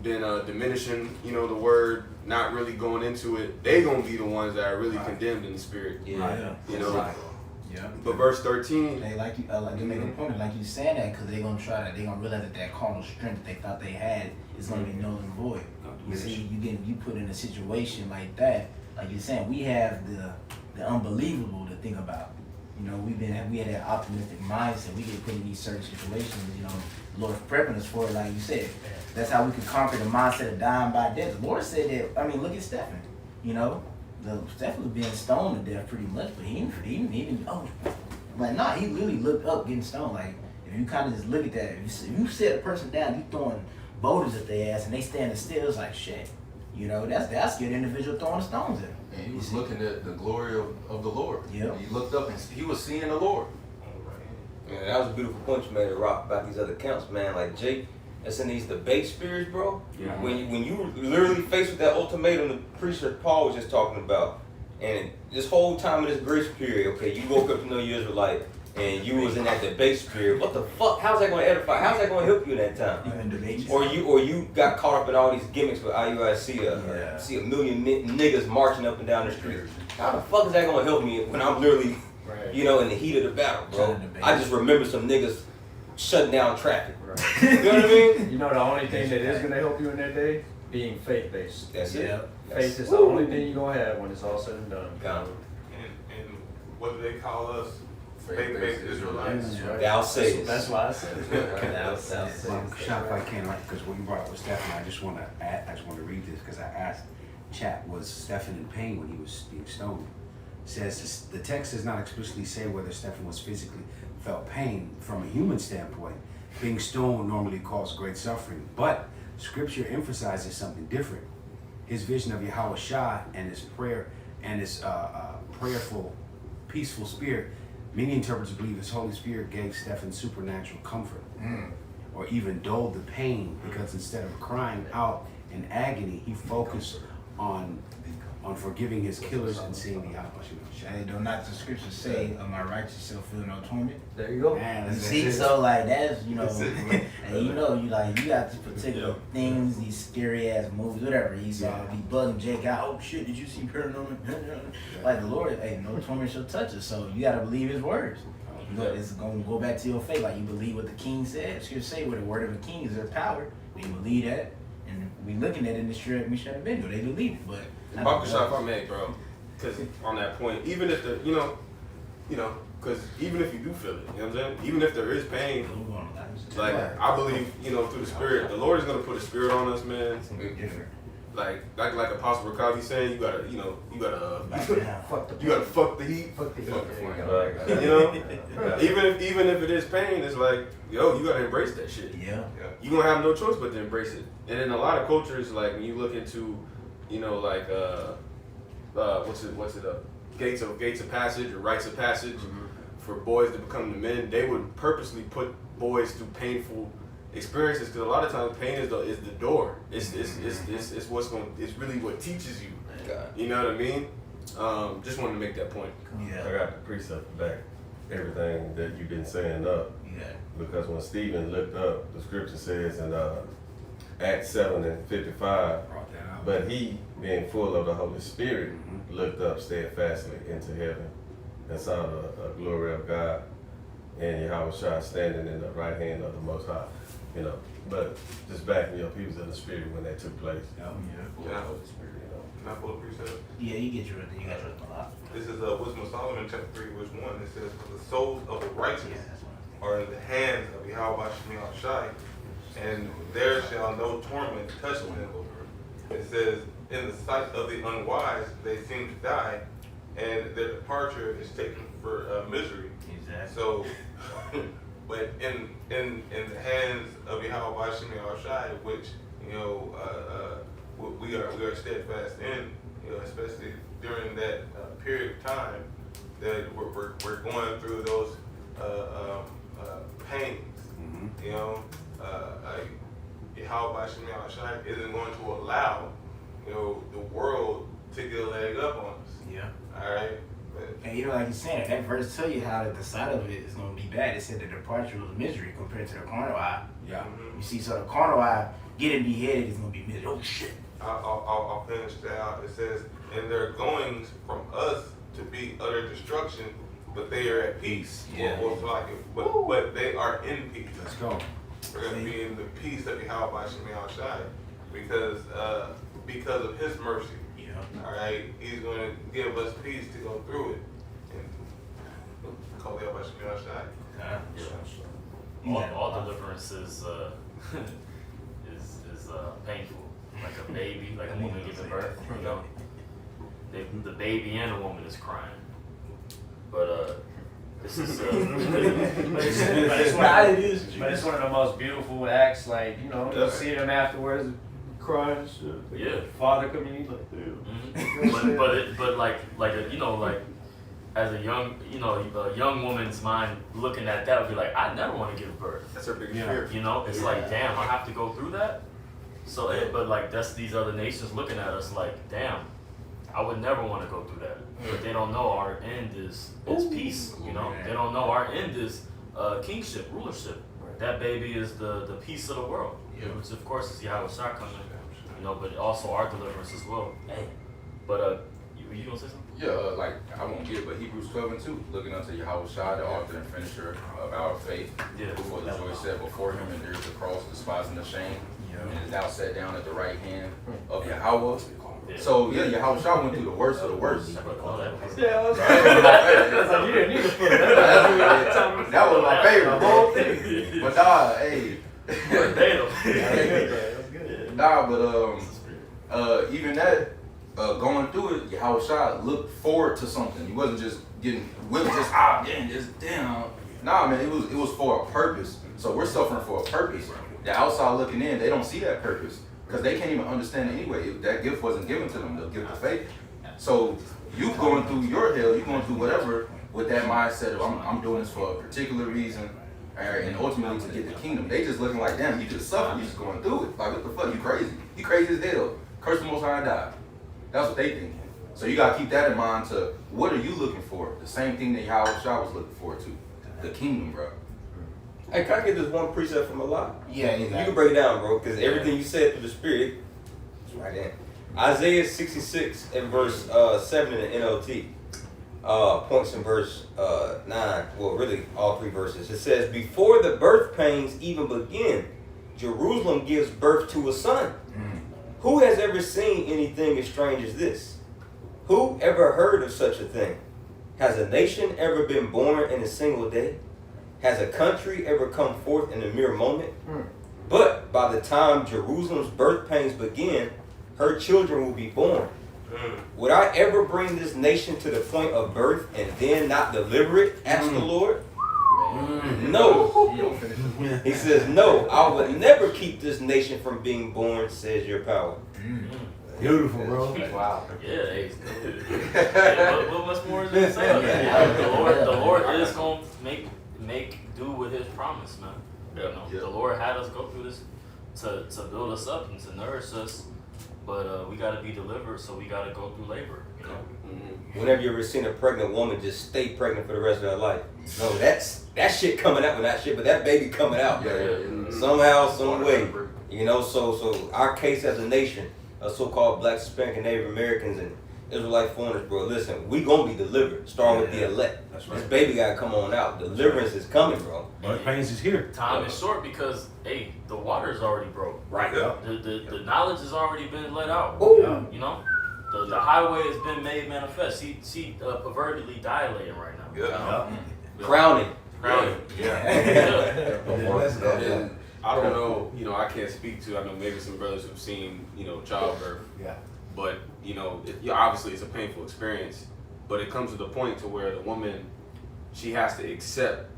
diminishing, the word, not really going into it. They going to be the ones that are really condemned in the spirit. Yeah. Yeah. But verse 13, They like you, like you make a point, like you saying that, because they're gonna realize that carnal strength they thought they had is gonna be null and void. You see, you put in a situation like that, like you're saying, we have the unbelievable to think about. We had that optimistic mindset. We get put in these certain situations. The Lord's prepping us for it, like you said. That's how we can conquer the mindset of dying by death. The Lord said that. I mean, look at Stephen. Stephen was being stoned to death pretty much, but he didn't he literally looked up getting stoned. Like, if you kind of just look at that, if you set a person down, you throwing boulders at their ass and they standing still, it's like shit. That's scared individual throwing stones at him. And he was looking at the glory of the Lord. Yeah. He looked up and he was seeing the Lord. Man, that was a beautiful point you made, Rock, about these other counts, man. Like Jake, that's in these debate spirits, bro. Yeah. When you literally faced with that ultimatum the preacher Paul was just talking about, and this whole time in this grace period, okay, you woke up to know you're Israelite, and you was in that debate spirit. What the fuck? How's that going to edify? How's that going to help you in that time? Even debate. Or you got caught up in all these gimmicks with IUIC, see a million niggas marching up and down the street. How the fuck is that going to help me when I'm literally, in the heat of the battle, bro? I just remember some niggas shutting down traffic. Right. You know what I mean? The only thing that is gonna help you in that day, being faith-based. That's it. Faith is the only thing you're gonna have when it's all said and done. Got it. And what do they call us? Faith-based Israelites. That's right. Thou sayest. That's why I said it. Shop if I can, like, because what you brought up with Stephanie, I just want to read this because I asked chat was Stephen in pain when he was being stoned. It says the text does not explicitly say whether Stephen was physically felt pain from a human standpoint. Being stoned normally caused great suffering, but Scripture emphasizes something different. His vision of Yahweh Shah and his prayer and his prayerful, peaceful spirit. Many interpreters believe his Holy Spirit gave Stephen supernatural comfort, or even dulled the pain, because instead of crying out in agony, he focused on forgiving his killers and seeing the Yahweh Shah. Hey, do not the scriptures say, my righteous shall feel no torment? There you go. Man, you see, so like that's, you know, and you know, you got these particular things, these scary ass movies, whatever. You saw be bugging Jake out. Oh shit, did you see Paranormal? Like the Lord, hey, no torment shall touch us. So you gotta believe His words. You know, it's gonna go back to your faith. Like you believe what the King said. Scripture say, where the word of a king is their power. We believe that, and we looking at it in the street. We should have been. They believe it, but. Barbershop, if I may, bro, because on that point, even if the, you know, because even if you do feel it, you know what I'm saying? Even if there is pain, like, I believe, you know, through the Spirit, the Lord is going to put a spirit on us, man. Like Apostle Rakabi saying, you gotta fuck the heat. You know? Even if it is pain, it's like, yo, you gotta embrace that shit. Yeah. You gonna have no choice but to embrace it. And in a lot of cultures, like, when you look into, you know, like gates of passage or rites of passage for boys to become the men, they would purposely put boys through painful experiences, because a lot of times pain is the door. It's really what teaches you. You know what I mean? Just wanted to make that point. Yeah. I got the precept to back everything that you've been saying up. Yeah. Because when Stephen looked up, the scripture says in Acts 7:55, but he, being full of the Holy Spirit, looked up steadfastly into heaven and saw the glory of God and Yahweh Shah standing in the right hand of the Most High. You know, but just backing up, he was in the Spirit when that took place. Yeah. Can I pull a precept? Yeah, you got yours a lot. This is Wisdom of Solomon, chapter 3, verse 1. It says, "For the souls of the righteous are in the hands of Yahweh Shai, and there shall no torment touch them." It says, "In the sight of the unwise, they seem to die, and their departure is taken for misery." Exactly. So, but in the hands of Yahweh Shai, which, you know, we are steadfast in, you know, especially during that period of time that we're going through those pains. You know, Yahweh Shai isn't going to allow, you know, the world to get a leg up on us. Yeah. All right. And you know, like you're saying, that verse tell you how the side of it is going to be bad. It said the departure was misery compared to the carnal eye. Yeah. You see, so the carnal eye getting beheaded is going to be misery. Oh shit. I'll finish that out. It says, "And their goings from us to be utter destruction, but they are at peace." Yeah. Or like it, but they are in peace. Let's go. We're going to be in the peace of Yahweh Shai because of His mercy. Yeah. All right, He's going to give us peace to go through it, and call Yahweh Shai. All deliverance is painful. Like a baby, like a woman giving birth, you know. The baby and the woman is crying. But this is but it's one of the most beautiful acts. Like, you know, you see them afterwards crying and shit. Yeah. Father coming in like, dude. But like you know, like as a young woman's mind looking at that would be like, I never want to give birth. That's her biggest fear. You know, it's like, damn, I have to go through that. So, but like that's these other nations looking at us like, damn, I would never want to go through that. But they don't know our end is peace. You know, they don't know our end is kingship, rulership. That baby is the peace of the world, which of course is Yahweh Shah coming. You know, but also our deliverance as well. Hey, but you gonna say something? Yeah, like I won't get, but Hebrews 12:2, looking unto Yahweh Shah, the author and finisher of our faith, who for the joy set before him endured the cross, despising the shame, and is now set down at the right hand of Yahweh. So Yahweh Shah went through the worst of the worst. Yeah, I was like, you didn't need to put that. That was my favorite, the whole thing. But nah, hey. Nah, but even that, going through it, Yahushua looked forward to something. He wasn't just getting whipped, just damn. Nah, man, it was for a purpose. So we're suffering for a purpose. The outside looking in, they don't see that purpose because they can't even understand it anyway. That gift wasn't given to them, the gift of faith. So you going through your hell, you going through whatever with that mindset of I'm doing this for a particular reason, and ultimately to get the kingdom. They just looking like, damn, you just suffer, you just going through it. Like, what the fuck, you crazy? You crazy as hell. Curse the Most High and die. That's what they thinking. So you gotta keep that in mind to what are you looking for? The same thing that Yahushua was looking forward to. The kingdom, bro. Hey, can I get this one precept from Allah? Yeah, You can break it down, bro, because everything you said through the Spirit is right in. Isaiah 66 and verse 7 in the NLT. Points in verse 9. Well, really, all 3 verses. It says, before the birth pains even begin, Jerusalem gives birth to a son. Who has ever seen anything as strange as this? Who ever heard of such a thing? Has a nation ever been born in a single day? Has a country ever come forth in a mere moment? But by the time Jerusalem's birth pains begin, her children will be born. Would I ever bring this nation to the point of birth and then not deliver it? Asked the Lord. No. He says, no, I would never keep this nation from being born, says your power. Beautiful, bro. Wow. Yeah, what much more is there to say? The Lord is going to make do with His promise, man. You know, the Lord had us go through this to build us up and to nourish us, but we got to be delivered, so we got to go through labor. You know. Whenever you ever seen a pregnant woman just stay pregnant for the rest of her life, no, that shit coming out, well, not shit, but that baby coming out, somehow, some way. You know, so our case as a nation, so-called black, Hispanic, and Native Americans and Israelite foreigners, bro, listen, we gonna be delivered, starting with the elect. That's right. This baby gotta come on out. Deliverance is coming, bro. Birth pains is here. Time is short because, hey, the water's already broke. Right. The knowledge has already been let out. Ooh. You know, the highway has been made manifest. She pervertedly dilating right now. Crowning. Crowning. And I don't know, you know, I can't speak to, I know maybe some brothers who've seen, you know, childbirth. Yeah. But, you know, obviously it's a painful experience. But it comes to the point to where the woman, she has to accept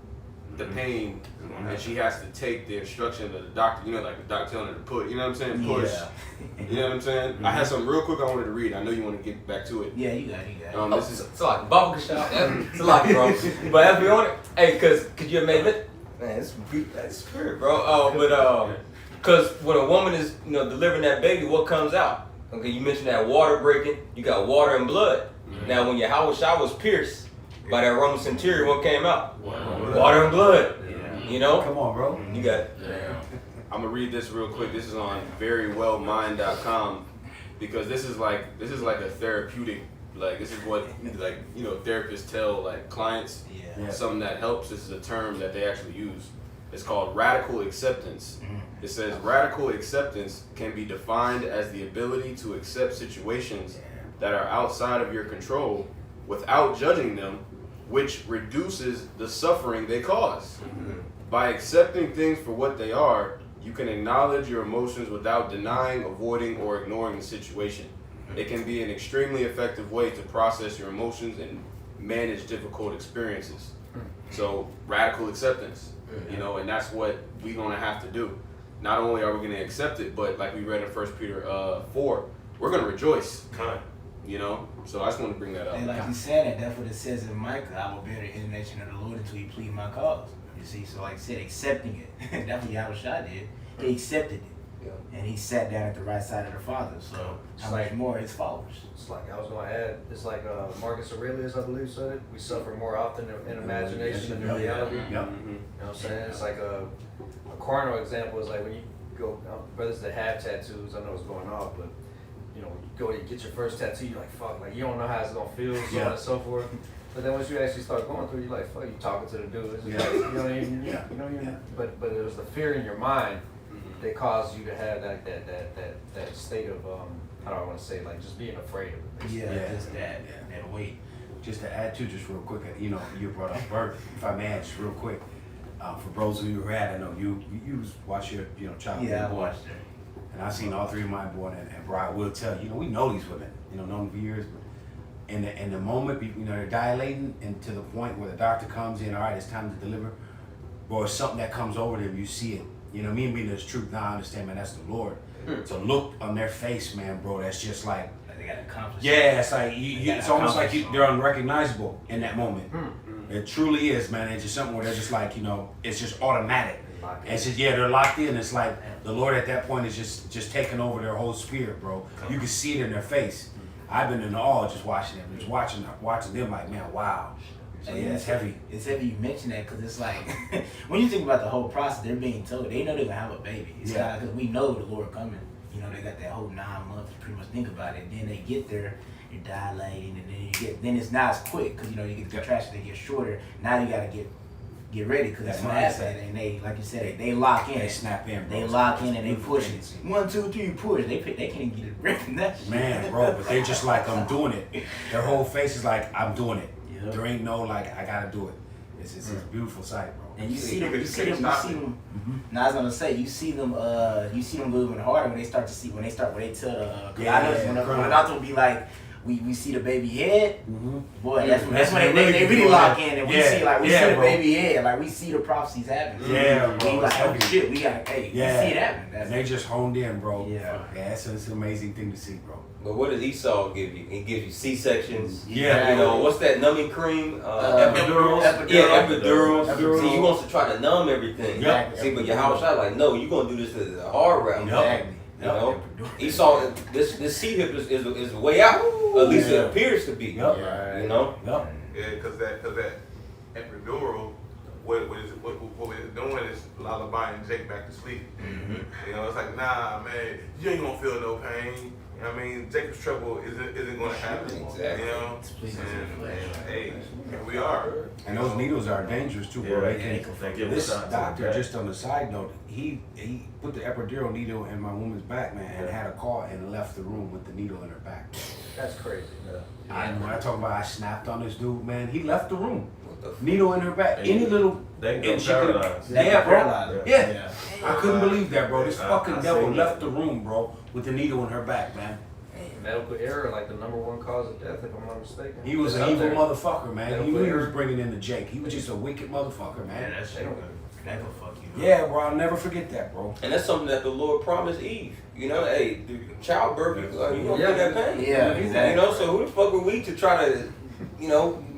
the pain and she has to take the instruction of the doctor, you know, like the doctor telling her to put, you know what I'm saying? Push. You know what I'm saying? I had something real quick I wanted to read. I know you want to get back to it. Yeah, you got it. This is It's like Baba shot. It's like, bro. But as we on it, hey, could you imagine it? Man, it's that spirit, bro. Cause when a woman is, you know, delivering that baby, what comes out? Okay, you mentioned that water breaking. You got water and blood. Now, when Yahushua was pierced by that Roman centurion, what came out? Water and blood. You know? Come on, bro. You got it. I'm gonna read this real quick. This is on verywellmind.com because this is like a therapeutic, like this is what like, you know, therapists tell like clients. Something that helps. This is a term that they actually use. It's called radical acceptance. It says radical acceptance can be defined as the ability to accept situations that are outside of your control without judging them, which reduces the suffering they cause. By accepting things for what they are, you can acknowledge your emotions without denying, avoiding, or ignoring the situation. It can be an extremely effective way to process your emotions and manage difficult experiences. So radical acceptance, you know, and that's what we're gonna have to do. Not only are we gonna accept it, but like we read in 1 Peter 4, we're gonna rejoice. You know, so I just want to bring that up. And like you said, that's what it says in Micah. I will bear the indignation of the Lord until He plead my cause. You see, so like I said, accepting it. That's what Yahushua did. He accepted it, and He sat down at the right side of the Father. So how much more His followers? It's like I was going to add. It's like Marcus Aurelius, I believe, said it. We suffer more often in imagination than in reality. You know what I'm saying? It's like a carnal example is like when you go, brothers that have tattoos. I know it's going off, but you know, when you go and get your first tattoo, you're like, fuck, like you don't know how it's gonna feel, so on and so forth. But then once you actually start going through, you're like, fuck, you talking to the dude. It's just like, you don't even, but it was the fear in your mind that caused you to have that state of how do I want to say, like just being afraid of it. Just that weight. Just to add to, just real quick, you know, you brought up birth. If I may add just real quick, for those of you who had, I know you watch your, you know, child. Yeah, I watched it. And I've seen all three of mine born, and bro, I will tell you, we know these women, known them for years, but in the moment, they're dilating, and to the point where the doctor comes in, all right, it's time to deliver, bro, it's something that comes over them, you see it. Me and being this truth, now I understand, man, that's the Lord. To look on their face, man, bro, that's just like, they got accomplished. yeah, it's like, it's almost like they're unrecognizable in that moment. It truly is, man. It's just something where they're just like, it's just automatic. And it's just, they're locked in. It's like the Lord at that point is just taking over their whole spirit, bro. You can see it in their face. I've been in awe just watching them, just watching them like, man, wow. So yeah, it's heavy. It's heavy you mention that because it's like, when you think about the whole process, they're being told, they know they're going to have a baby. It's because we know the Lord coming. They got that whole 9 months to pretty much think about it. Then they get there, you're dilating, and then it's not as quick because, you get the contractions, they get shorter. Now you got to get ready because that's what happens. And they, like you said, they lock in. They snap in, bro. They lock in and they push it. 1, 2, 3, push. They can't even get it ready from that shit. Man, bro, but they just like, I'm doing it. Their whole face is like, I'm doing it. Yep. There ain't no like, I gotta do it. It's a beautiful sight, bro. And you see them. Now I was gonna say, you see them go even harder when they tell the. I noticed when the doctor will be like, we see the baby head. Boy, that's when they really lock in, and we see the baby head, like we see the prophecies happen. Yeah, bro. We like, oh shit, we gotta we see it happen. And they just honed in, bro. Yeah, it's an amazing thing to see, bro. But what does Esau give you? He gives you C-sections. Yeah. What's that numbing cream? Epidurals. Yeah, epidurals. See, he wants to try to numb everything. Yep. See, but Yahushua like, no, you're going to do this the hard route. Exactly. Esau, this C-hip is the way out. At least it appears to be. Yep. Yeah, because that epidural, what it's doing is lullabying Jake back to sleep. It's like, nah, man, you ain't gonna feel no pain. Jacob's trouble isn't gonna happen. Exactly. Hey, here we are. And those needles are dangerous too, bro. This doctor, just on the side note, he put the epidural needle in my woman's back, man, and had a call and left the room with the needle in her back. That's crazy. When I talk about I snapped on this dude, man, he left the room. Needle in her back. Any little. They can go paralyzed. Yeah, bro. Yeah. I couldn't Wow. believe that, bro. This fucking devil left the room, bro, with the needle in her back, man. Medical error, like the #1 cause of death, if I'm not mistaken. He was It's an up evil there. motherfucker, man. He Medical knew he was error. bringing in the Jake. He was just a wicked motherfucker, Yeah, man. that shit. That gonna fuck you up. Yeah, bro. I'll never forget that, bro. And that's something that the Lord promised Eve. Hey, the childbirth, you gonna feel that pain. Yeah, exactly. So who the fuck are we to try to,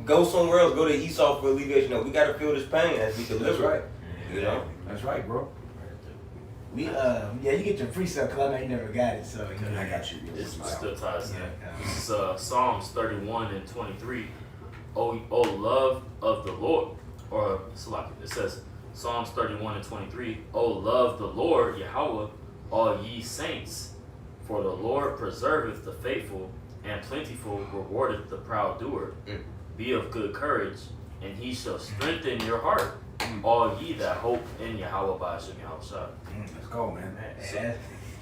go somewhere else, go to Esau for alleviation? We gotta feel this pain as we deliver. Right. That's right, bro. You get your freestyle because I know you never got it, so I got you. It's still ties in. Yeah. This is Psalms 31 and 23. O love of the Lord, or it says Psalms 31 and 23. O love the Lord Yahweh, all ye saints, for the Lord preserveth the faithful, and plentiful rewardeth the proud doer. Be of good courage, and he shall strengthen your heart. All ye that hope in Yahweh by Hashem Yahushua. Let's go, man.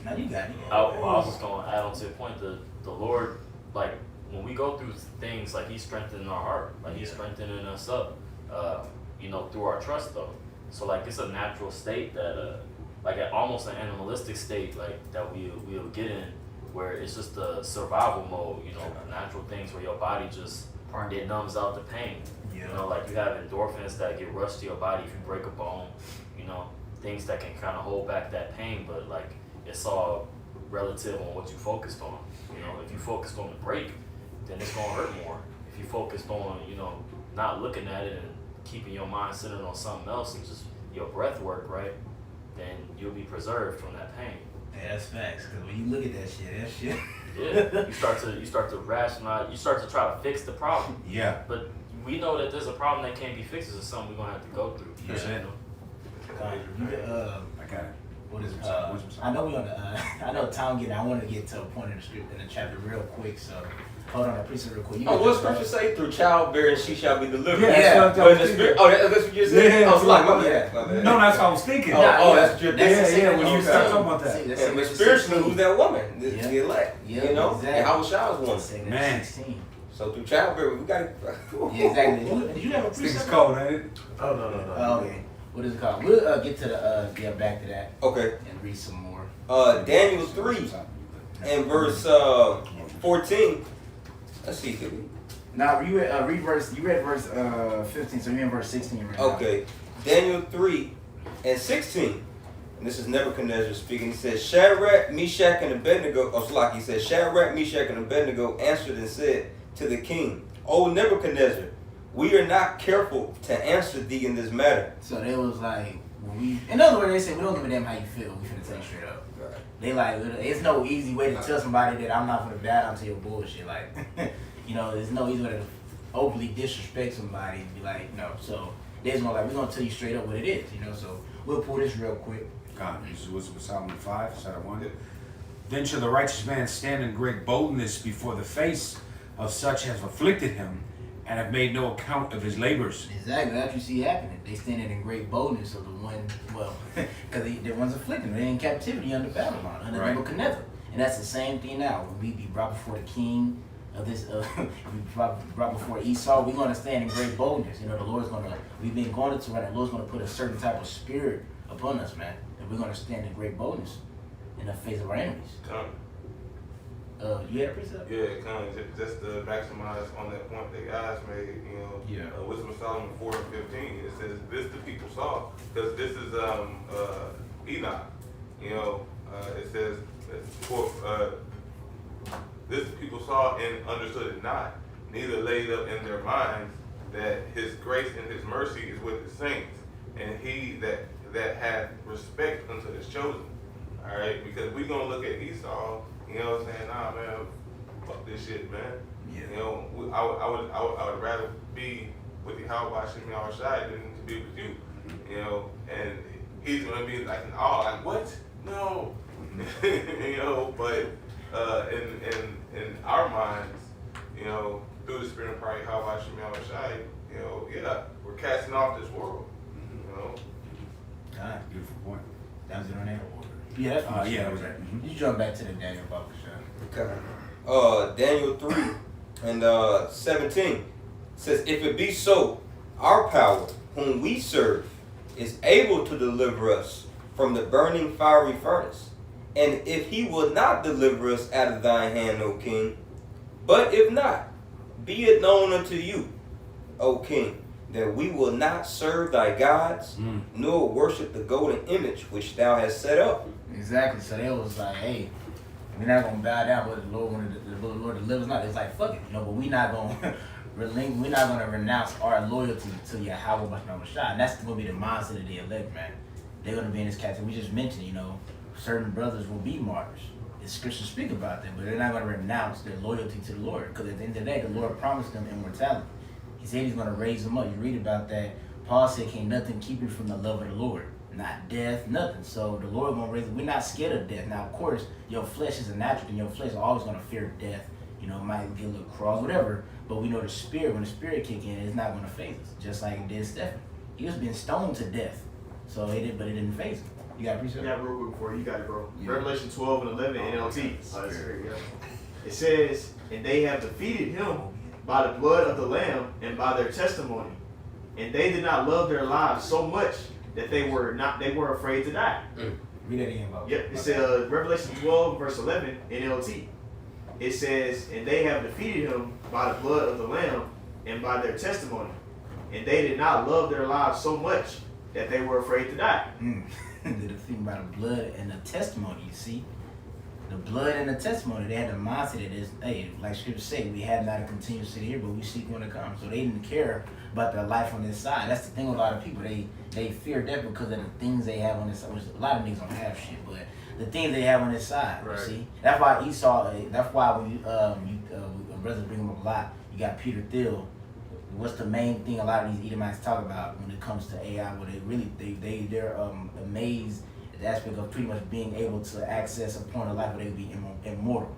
Now you got it. I was just gonna add on to the point that the Lord, like when we go through things, like He's strengthening our heart, like He's strengthening us up, through our trust though. So like it's a natural state that, almost an animalistic state, like that we'll get in, where it's just a survival mode, natural things where your body just it numbs out the pain. Like you have endorphins that get rushed to your body if you break a bone, things that can kind of hold back that pain, but like it's all relative on what you focused on. If you focused on the break, then it's gonna hurt more. If you focused on, not looking at it and keeping your mind centered on something else and just your breath work, right, then you'll be preserved from that pain. Yeah, that's facts. Cause when you look at that shit. Yeah, you start to rationalize. You start to try to fix the problem. Yeah. But we know that there's a problem that can't be fixed. It's something we're gonna have to go through. I got it. What is it? I know we on the. I know Tom getting. I want to get to a point in the script in the chapter real quick. So hold on, I preach it real quick. What scripture say? Through childbearing she shall be delivered. Yeah. But in the spirit, that's what you said. Yeah. I was like, my bad. No, that's what I was thinking. That's what you're Yeah. When you start talking about that. And but spiritually, who's that woman? The elect. Yeah, And Yahushua's woman. Man. So through childbearing, we got to. Yeah, exactly. Did you have a This precept? is cold, ain't it? Oh no. Oh, okay. What is it called? We'll get to the back to that Okay. and read some more. Daniel 3 and verse 14. Let's see. Now you read verse 15, so you're in verse 16 right now. Okay. Daniel 3 and 16. And this is Nebuchadnezzar speaking. He says, Shadrach, Meshach, and Abednego. Oh, Slaki, he says, Shadrach, Meshach, and Abednego answered and said to the king, O Nebuchadnezzar, we are not careful to answer thee in this matter. So they was like, in other words, they said, we don't give a damn how you feel. We finna tell you straight up. Right. They like, it's no easy way to tell somebody that I'm not gonna bow down to your bullshit. Like, there's no easy way to openly disrespect somebody and be like, no. So they just gonna like, we're gonna tell you straight up what it is, So we'll pull this real quick. God, this was Psalm 5, Psalm 1. Then shall the righteous man stand in great boldness before the face of such as afflicted him, and have made no account of his labors. Exactly, that's what you see happening. They standing in great boldness of the one, because the one's afflicted. They're in captivity under Babylon, under Nebuchadnezzar. And that's the same thing now. When we be brought before the king of this, we brought before Esau, we're going to stand in great boldness. The Lord's going to, we've been going into right, the Lord's going to put a certain type of spirit upon us, man. And we're going to stand in great boldness in the face of our enemies. You had a precept? Yeah, kind of just to maximize on that point that guys made, Wisdom of Solomon 4 and 15. It says, this the people saw, because this is Enoch. It says, this the people saw and understood it not, neither laid up in their minds that his grace and his mercy is with the saints, and he that hath respect unto his chosen. All right, because we're gonna look at Esau. Saying, nah, man, fuck this shit, man. Yeah. I would rather be with Yahweh Shemi Al-Shai than to be with you. And he's gonna be like, oh, like what? No. But in our minds, through the spirit of pride, Yahweh Shemi Al-Shai, we're casting off this world. God, Beautiful point. that was it on that order. Yeah, that's what that was that. You jump back to the Daniel Bubble show. Okay. Daniel 3 and 17 says, if it be so, our power, whom we serve, is able to deliver us from the burning fiery furnace. And if he will not deliver us out of thine hand, O king, but if not, be it known unto you, O king, that we will not serve thy gods, nor worship the golden image which thou hast set up. Exactly. So they was like, hey, we're not gonna bow down, but the Lord delivers not. It's like, fuck it, but we're not gonna we're not gonna renounce our loyalty to Yahweh Bashar Shah. And that's gonna be the mindset of the elect, man. They're gonna be in this captivity. We just mentioned, certain brothers will be martyrs. The scriptures speak about them, but they're not gonna renounce their loyalty to the Lord. Because at the end of the day, the Lord promised them immortality. He said he's gonna raise them up. You read about that. Paul said, can't nothing keep you from the love of the Lord. Not death, nothing. So the Lord gonna raise. We're not scared of death. Now, of course, your flesh is a natural, and your flesh is always gonna fear death. Might get a little cross, whatever. But we know the spirit. When the spirit kick in, it's not gonna faze us. Just like it did Stephen. He was being stoned to death. So it didn't faze him. You got a precept? Yeah, real quick before you got it, bro. Yeah. Revelation 12 and 11 NLT. It says, and they have defeated him by the blood of the Lamb and by their testimony, and they did not love their lives so much that they were afraid to die. Read that again, Bob. Yep, it says Revelation 12 verse 11 NLT. It says, and they have defeated him by the blood of the Lamb and by their testimony, and they did not love their lives so much that they were afraid to die. They defeated by the blood and the testimony. You see, the blood and the testimony. They had the mindset that is, hey, like Scripture say, we have not a continuous city here, but we seek one to come. So they didn't care about their life on this side. That's the thing with a lot of people. They fear death because of the things they have on this side. Which a lot of niggas don't have shit, but the things they have on this side. Right. You see, that's why Esau. That's why when brothers bring him up a lot. You got Peter Thiel. What's the main thing a lot of these Edomites talk about when it comes to AI? Where they're amazed at the aspect of pretty much being able to access a point of life where they would be immortal.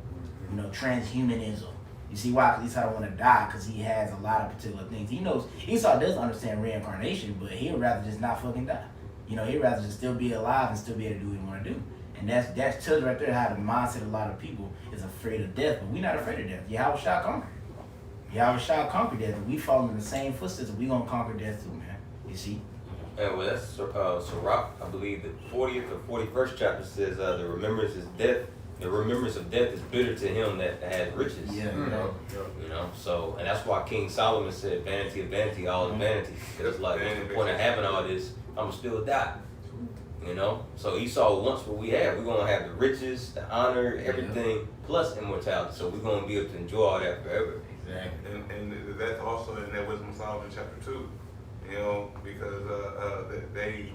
Transhumanism. You see why? Because Esau don't want to die because he has a lot of particular things. He knows Esau does understand reincarnation, but he'd rather just not fucking die. He'd rather just still be alive and still be able to do what he want to do. And that tells you right there how the mindset of a lot of people is afraid of death, but we're not afraid of death. Yahweh shall conquer. Yahweh shall conquer death. If we fall in the same footsteps, we're going to conquer death too, man. You see? And well, that's Sirach, I believe the 40th or 41st chapter says the remembrance is death. The remembrance of death is bitter to him that has riches. Yeah. You know, so, and that's why King Solomon said, vanity of vanity, all is vanity. It's like, what's the point of having all this? I'm gonna still die. You know, so Esau wants what we have. We're gonna have the riches, the honor, everything, plus immortality. So we're gonna be able to enjoy all that forever. Exactly. And that's also in that Wisdom of Solomon chapter 2. You know, because they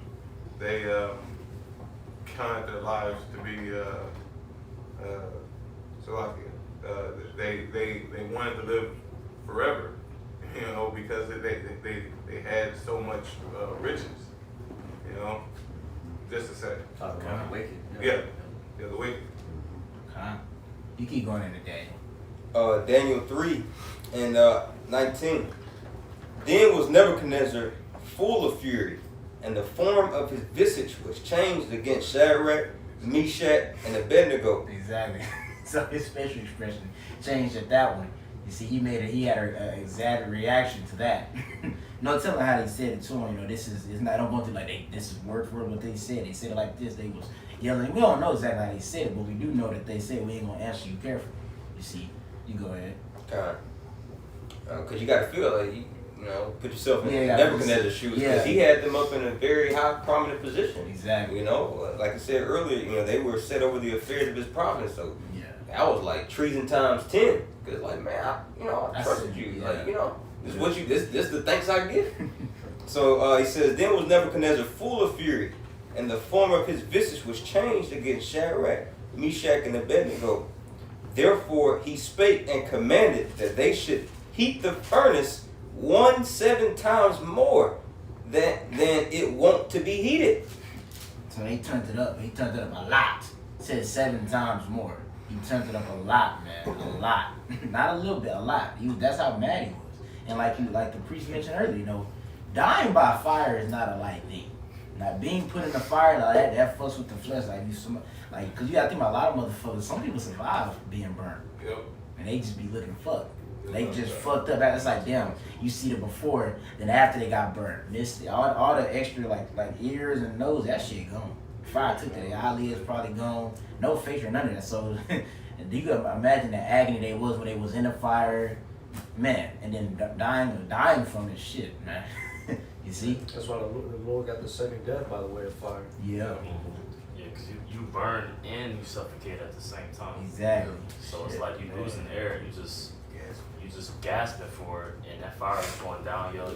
count their lives to be they wanted to live forever. You know, because they had so much riches. You know, just to say. Talking about the wicked. Yeah, the wicked. Okay. You keep going into Daniel. Daniel 3 and 19. Then was Nebuchadnezzar full of fury, and the form of his visage was changed against Shadrach, Meshach, and Abednego. Exactly. So his facial expression changed at that one. You see, he had an exact reaction to that. No telling how they said it to him. You know, this is not. I don't go through like this is word for word what they said. They said it like this. They was yelling. We don't know exactly how they said it, but we do know that they said we ain't gonna answer you carefully. You see, you go ahead. Because you got to feel like, you know, put yourself in Yeah, Nebuchadnezzar's shoes. Because he had them up in a very high, prominent position. Exactly. You know, like I said earlier, you know, they were set over the affairs of his province. So Yeah. that was like treason times 10. Because, like, man, I trusted you. Yeah. Like, you know, this is what you, this the thanks I get. So he says, then was Nebuchadnezzar full of fury, and the form of his visage was changed against Shadrach, Meshach, and Abednego. Therefore he spake and commanded that they should heat the furnace 7 times more than it wont to be heated. So they turned it up. He turned it up a lot. Said 7 times more. He turned it up a lot, man. A lot. Not a little bit, a lot. That's how mad he was. And like the priest mentioned earlier, you know, dying by fire is not a light thing. Now being put in the fire like that fucks with the flesh. Cause you gotta think about a lot of motherfuckers. Some people survive being burned. Yep. And they just be looking fucked. They just fucked up. It's like, damn, you see the before, then after they got burned. Missed it. All the extra like ears and nose, that shit gone. Fire took that. Their eyelids probably gone. No face or none of that. So you can imagine the agony they was when they was in the fire, man, and then dying from this shit, man. You see? That's why the Lord got the second death by the way of fire. Yeah. Yeah, because you burn and you suffocate at the same time. Exactly. So it's like you losing air, you just gasping for it, and that fire is going down your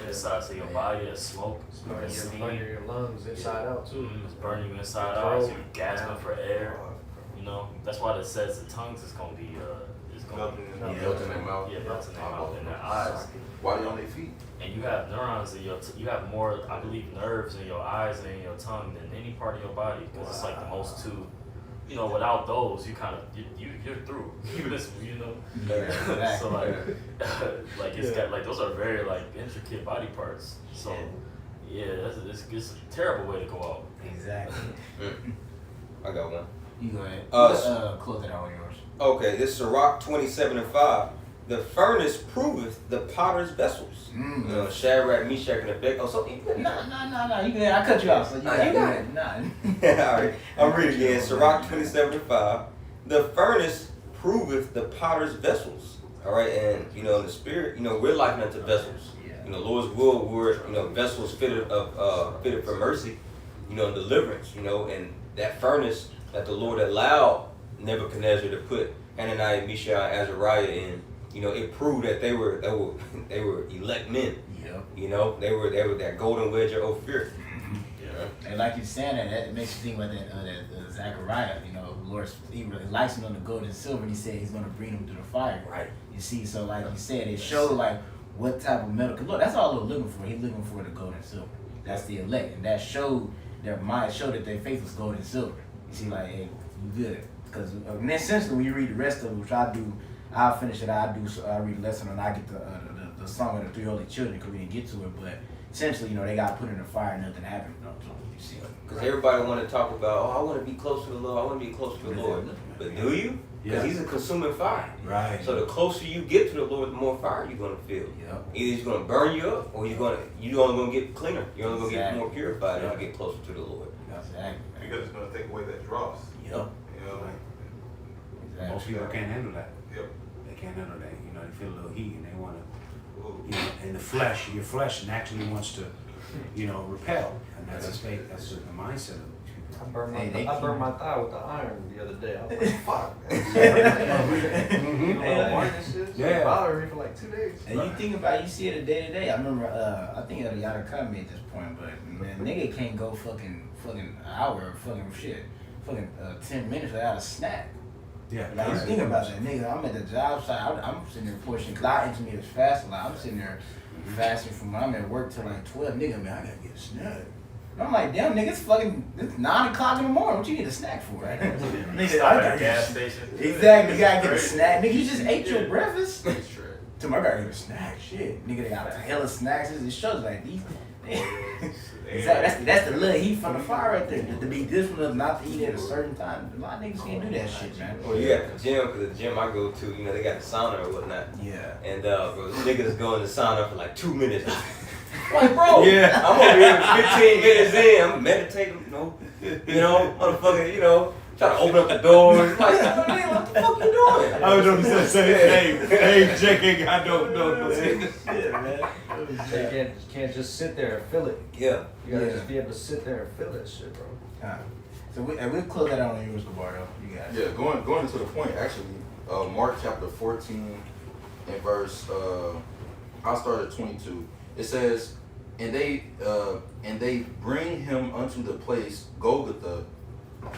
insides of your body, that smoke, It's burning your lungs inside out too. It's burning you inside out, so you're gasping for air. You know, that's why it says the tongues is gonna be Melting in their mouth. Yeah, melting in their mouth and their eyes. While you're on their feet. And you have neurons in you have more, I believe, nerves in your eyes and in your tongue than any part of your body, because it's like the most two. You know, without those, you kind of you're through. You know. Yeah, So like it's got like those are very like intricate body parts. So yeah, it's a terrible way to go out. Exactly. I got one. You go ahead. Close it out on yours. Okay, this is Sirach 27 and 5. The furnace proveth the potter's vessels. You know, Shadrach, Meshach, and Abednego. So No. You can. I cut you off. So you got it. Nah. All right, I'm reading again. Sirach 27 and 5. The furnace proveth the potter's vessels. All right, and you know, in the spirit, you know, we're likened unto vessels. You know, Lord's will, we're, you know, vessels fitted for mercy, you know, deliverance, you know, and that furnace that the Lord allowed Nebuchadnezzar to put Hananiah, Mishael, Azariah in, you know, it proved that they were elect men. Yeah. You know, they were that golden wedge of Ophir. Yeah. And like you're saying that makes you think about that Zechariah. You know, Lord, he really likes him on the gold and silver, and he said he's gonna bring him through the fire. Right. You see, so like you said, it showed like what type of metal. Cause look, that's all they're looking for. He's looking for the gold and silver. That's the elect, and that showed their mind, showed that their faith was gold and silver. You see, like, hey, you good. Because essentially, when you read the rest of it, which I do, I'll finish it. I read the lesson, and I get the song of the 3 holy children, because we didn't get to it. But essentially, you know, they got put in the fire, and nothing happened. You see, Because everybody want to talk about, I want to be close to the Lord. I want to be close to the Lord. But do you? Because Yeah. he's a consuming fire. Right. So the closer you get to the Lord, the more fire you're gonna feel. Yep. Either he's gonna burn you up, or you're only gonna get cleaner. You're only gonna get Exactly. more purified as you get closer to the Lord. Exactly. Because it's gonna take away that dross. Yep. You know. Exactly. Most people can't handle that. Yep. They can't handle that. You know, they feel a little heat and they want to, Ooh. you know, and the flesh, your flesh naturally wants to, you know, repel. And that's the mindset of I burned my, Hey, they I burned my thigh with the iron the other day. I was like, fuck. Mhm. It Yeah. bothered me for like 2 days. And you think about it, you see it day to day. I remember, I think Yada Cut made this point, but man, nigga can't go fucking an hour or fucking 10 minutes without a snack. Yeah. Like, you think about that, nigga. I'm at the job site. I'm sitting there pushing, cause I intermittent fasting. Like, I'm sitting there fasting from when I'm at work till like 12. Nigga, man, I gotta get a snack. And I'm like, damn, nigga, it's 9 o'clock in the morning. What you need a snack for? Right? Nigga, Stop I at a gotta gas get station. exactly. You gotta get a snack. Nigga, you just ate your breakfast. That's true. Tomorrow I gotta get a snack. Shit, nigga, they got a hell of snacks. It shows like these. Exactly. That's the little heat from the fire right there. To be disciplined not to eat at a certain time. A lot of niggas can't do that shit, man. Or you at the gym, because the gym I go to, you know, they got the sauna or whatnot. Yeah. And bro, niggas go in the sauna for like 2 minutes. Like, bro, Yeah. I'm over here 15 minutes in, I'm meditating, you know, motherfucker, you know, trying to open up the doors. Like, man, what the fuck you doing? I was on the same hey, checking. I don't know. Shit, man. You can't just sit there and feel it. Yeah. You gotta Yeah. just be able to sit there and feel that shit, bro. So we'll close that out on yours, Gabardo. You got it. Yeah, going into the point, actually, Mark chapter 14 and verse, I'll start at 22. It says, and they bring him unto the place Golgotha,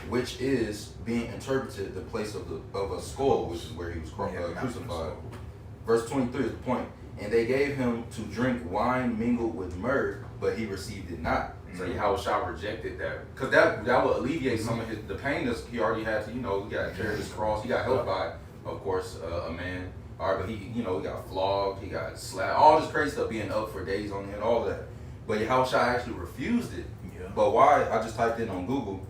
which is being interpreted the place of a skull, which is where he was crucified. Verse 23 is the point. And they gave him to drink wine mingled with myrrh, but he received it not. So Yahushua rejected that, because that would alleviate some of the pain that he already had to, you know, he got to carry his cross. He got helped by, of course, a man. All right, but he, you know, he got flogged, he got slapped, all this crazy stuff, being up for days on end, all that. But Yahushua actually refused it. Yeah. But why? I just typed in on Google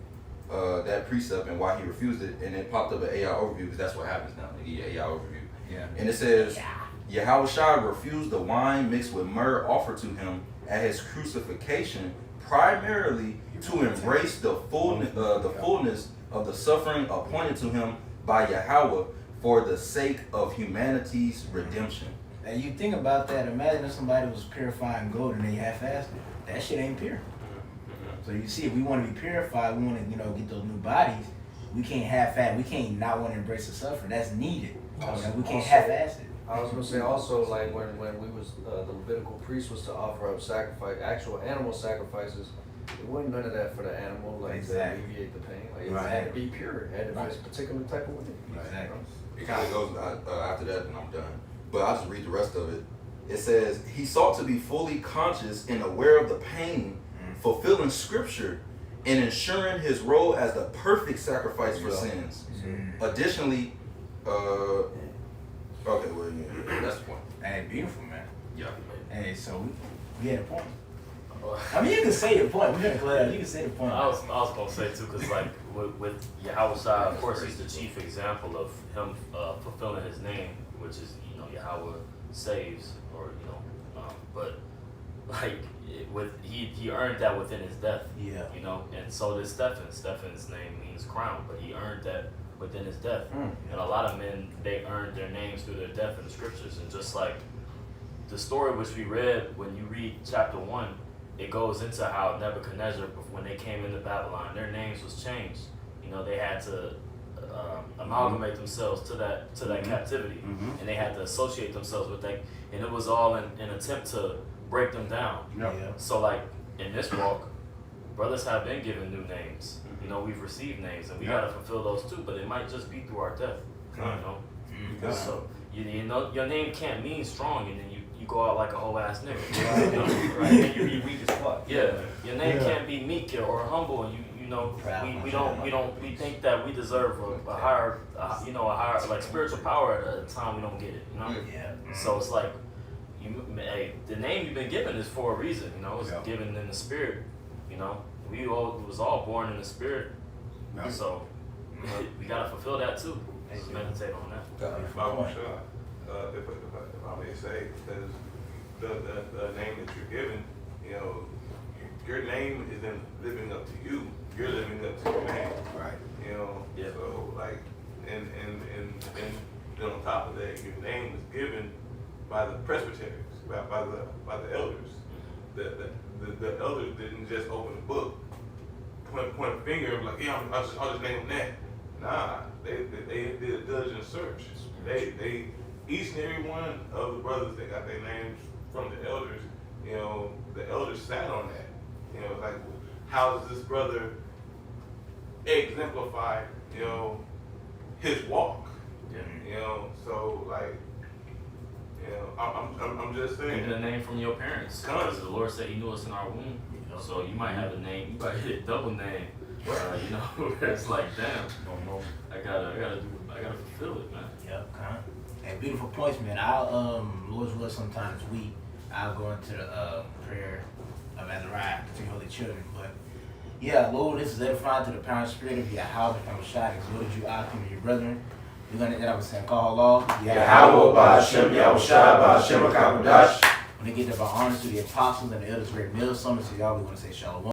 that precept and why he refused it, and it popped up an AI overview, because that's what happens now. They give you an AI overview. Yeah. And it says, Yahushua refused the wine mixed with myrrh offered to him at his crucifixion, primarily to embrace the fullness of the suffering appointed to him by Yahweh for the sake of humanity's redemption. And you think about that, imagine if somebody was purifying gold and they half-assed it. That shit ain't pure. So you see, if we want to be purified, we want to, get those new bodies, we can't half-ass, we can't not want to embrace the suffering. That's needed. We can't half-ass it. I was gonna say also, like when we was the Levitical priest was to offer up actual animal sacrifices, it wasn't none of that for the animal, like Exactly. to alleviate the pain. Like it Right. had to be pure. It had to be Right. a particular type of way. Exactly. It kind of goes after that, and I'm done. But I'll just read the rest of it. It says, he sought to be fully conscious and aware of the pain, fulfilling scripture, and ensuring his role as the perfect sacrifice for sins. Additionally, okay, well, yeah, that's the point. Hey, beautiful, man. Yeah. Hey, so we had a point. I mean, you can say the point. We're gonna close out. You can say the point. I was gonna say too, cause like with Yahushua, of course, he's the chief example of him fulfilling his name, which is Yahweh saves, or but like he earned that within his death. Yeah. And so did Stephen. Stephen's name means crown, but he earned that within his death. And a lot of men, they earned their names through their death in the scriptures. And just like the story which we read, when you read chapter 1, it goes into how Nebuchadnezzar, when they came into Babylon, their names was changed. They had to amalgamate themselves to that captivity, and they had to associate themselves with that, and it was all in an attempt to break them down. Yeah. So like in this walk, brothers have been given new names. We've received names, and we gotta fulfill those too. But it might just be through our death. So your name can't mean strong, and then you go out like a whole ass nigga. Right? And you be weak as fuck. Yeah, your name can't be meek or humble, and we think that we deserve a higher like spiritual power at a time we don't get it. Yeah. So it's like the name you've been given is for a reason. It's given in the spirit. We was all born in the spirit. Yeah. So We gotta fulfill that too. Just meditate on that. If I may say, because the name that you're given, you know, your name isn't living up to you. You're living up to your name. Right. You know. Yeah. So like, and then on top of that, your name was given by the presbyteries, by the elders. The elders didn't just open the book, point a finger, and like, yeah, I'll just name them that. Nah, they did a diligent search. They each and every one of the brothers that got their names from the elders, you know, the elders sat on that. You know, like, how does this brother exemplify, you know, his walk? Yeah. You know, so like, you know, I'm just saying. Even a name from your parents, because the Lord said He knew us in our womb. So you might have a name, you might hit a double name. You know, it's like, damn, I gotta fulfill it, man. Yep, and beautiful points, man. Lord's will, sometimes I'll go into the prayer of Azariah to your holy children. But yeah, Lord, this is edifying to the power and spirit of Yahweh, Kamashad, exhorted you, I come to your brethren. We're gonna end up with saying, call Allah, Yahweh, Ba'ashem, Yahushua, Ba'ashem, HaKadosh. When they get to our honors to the apostles and the elders, great millstones, so y'all, we're gonna say shalom.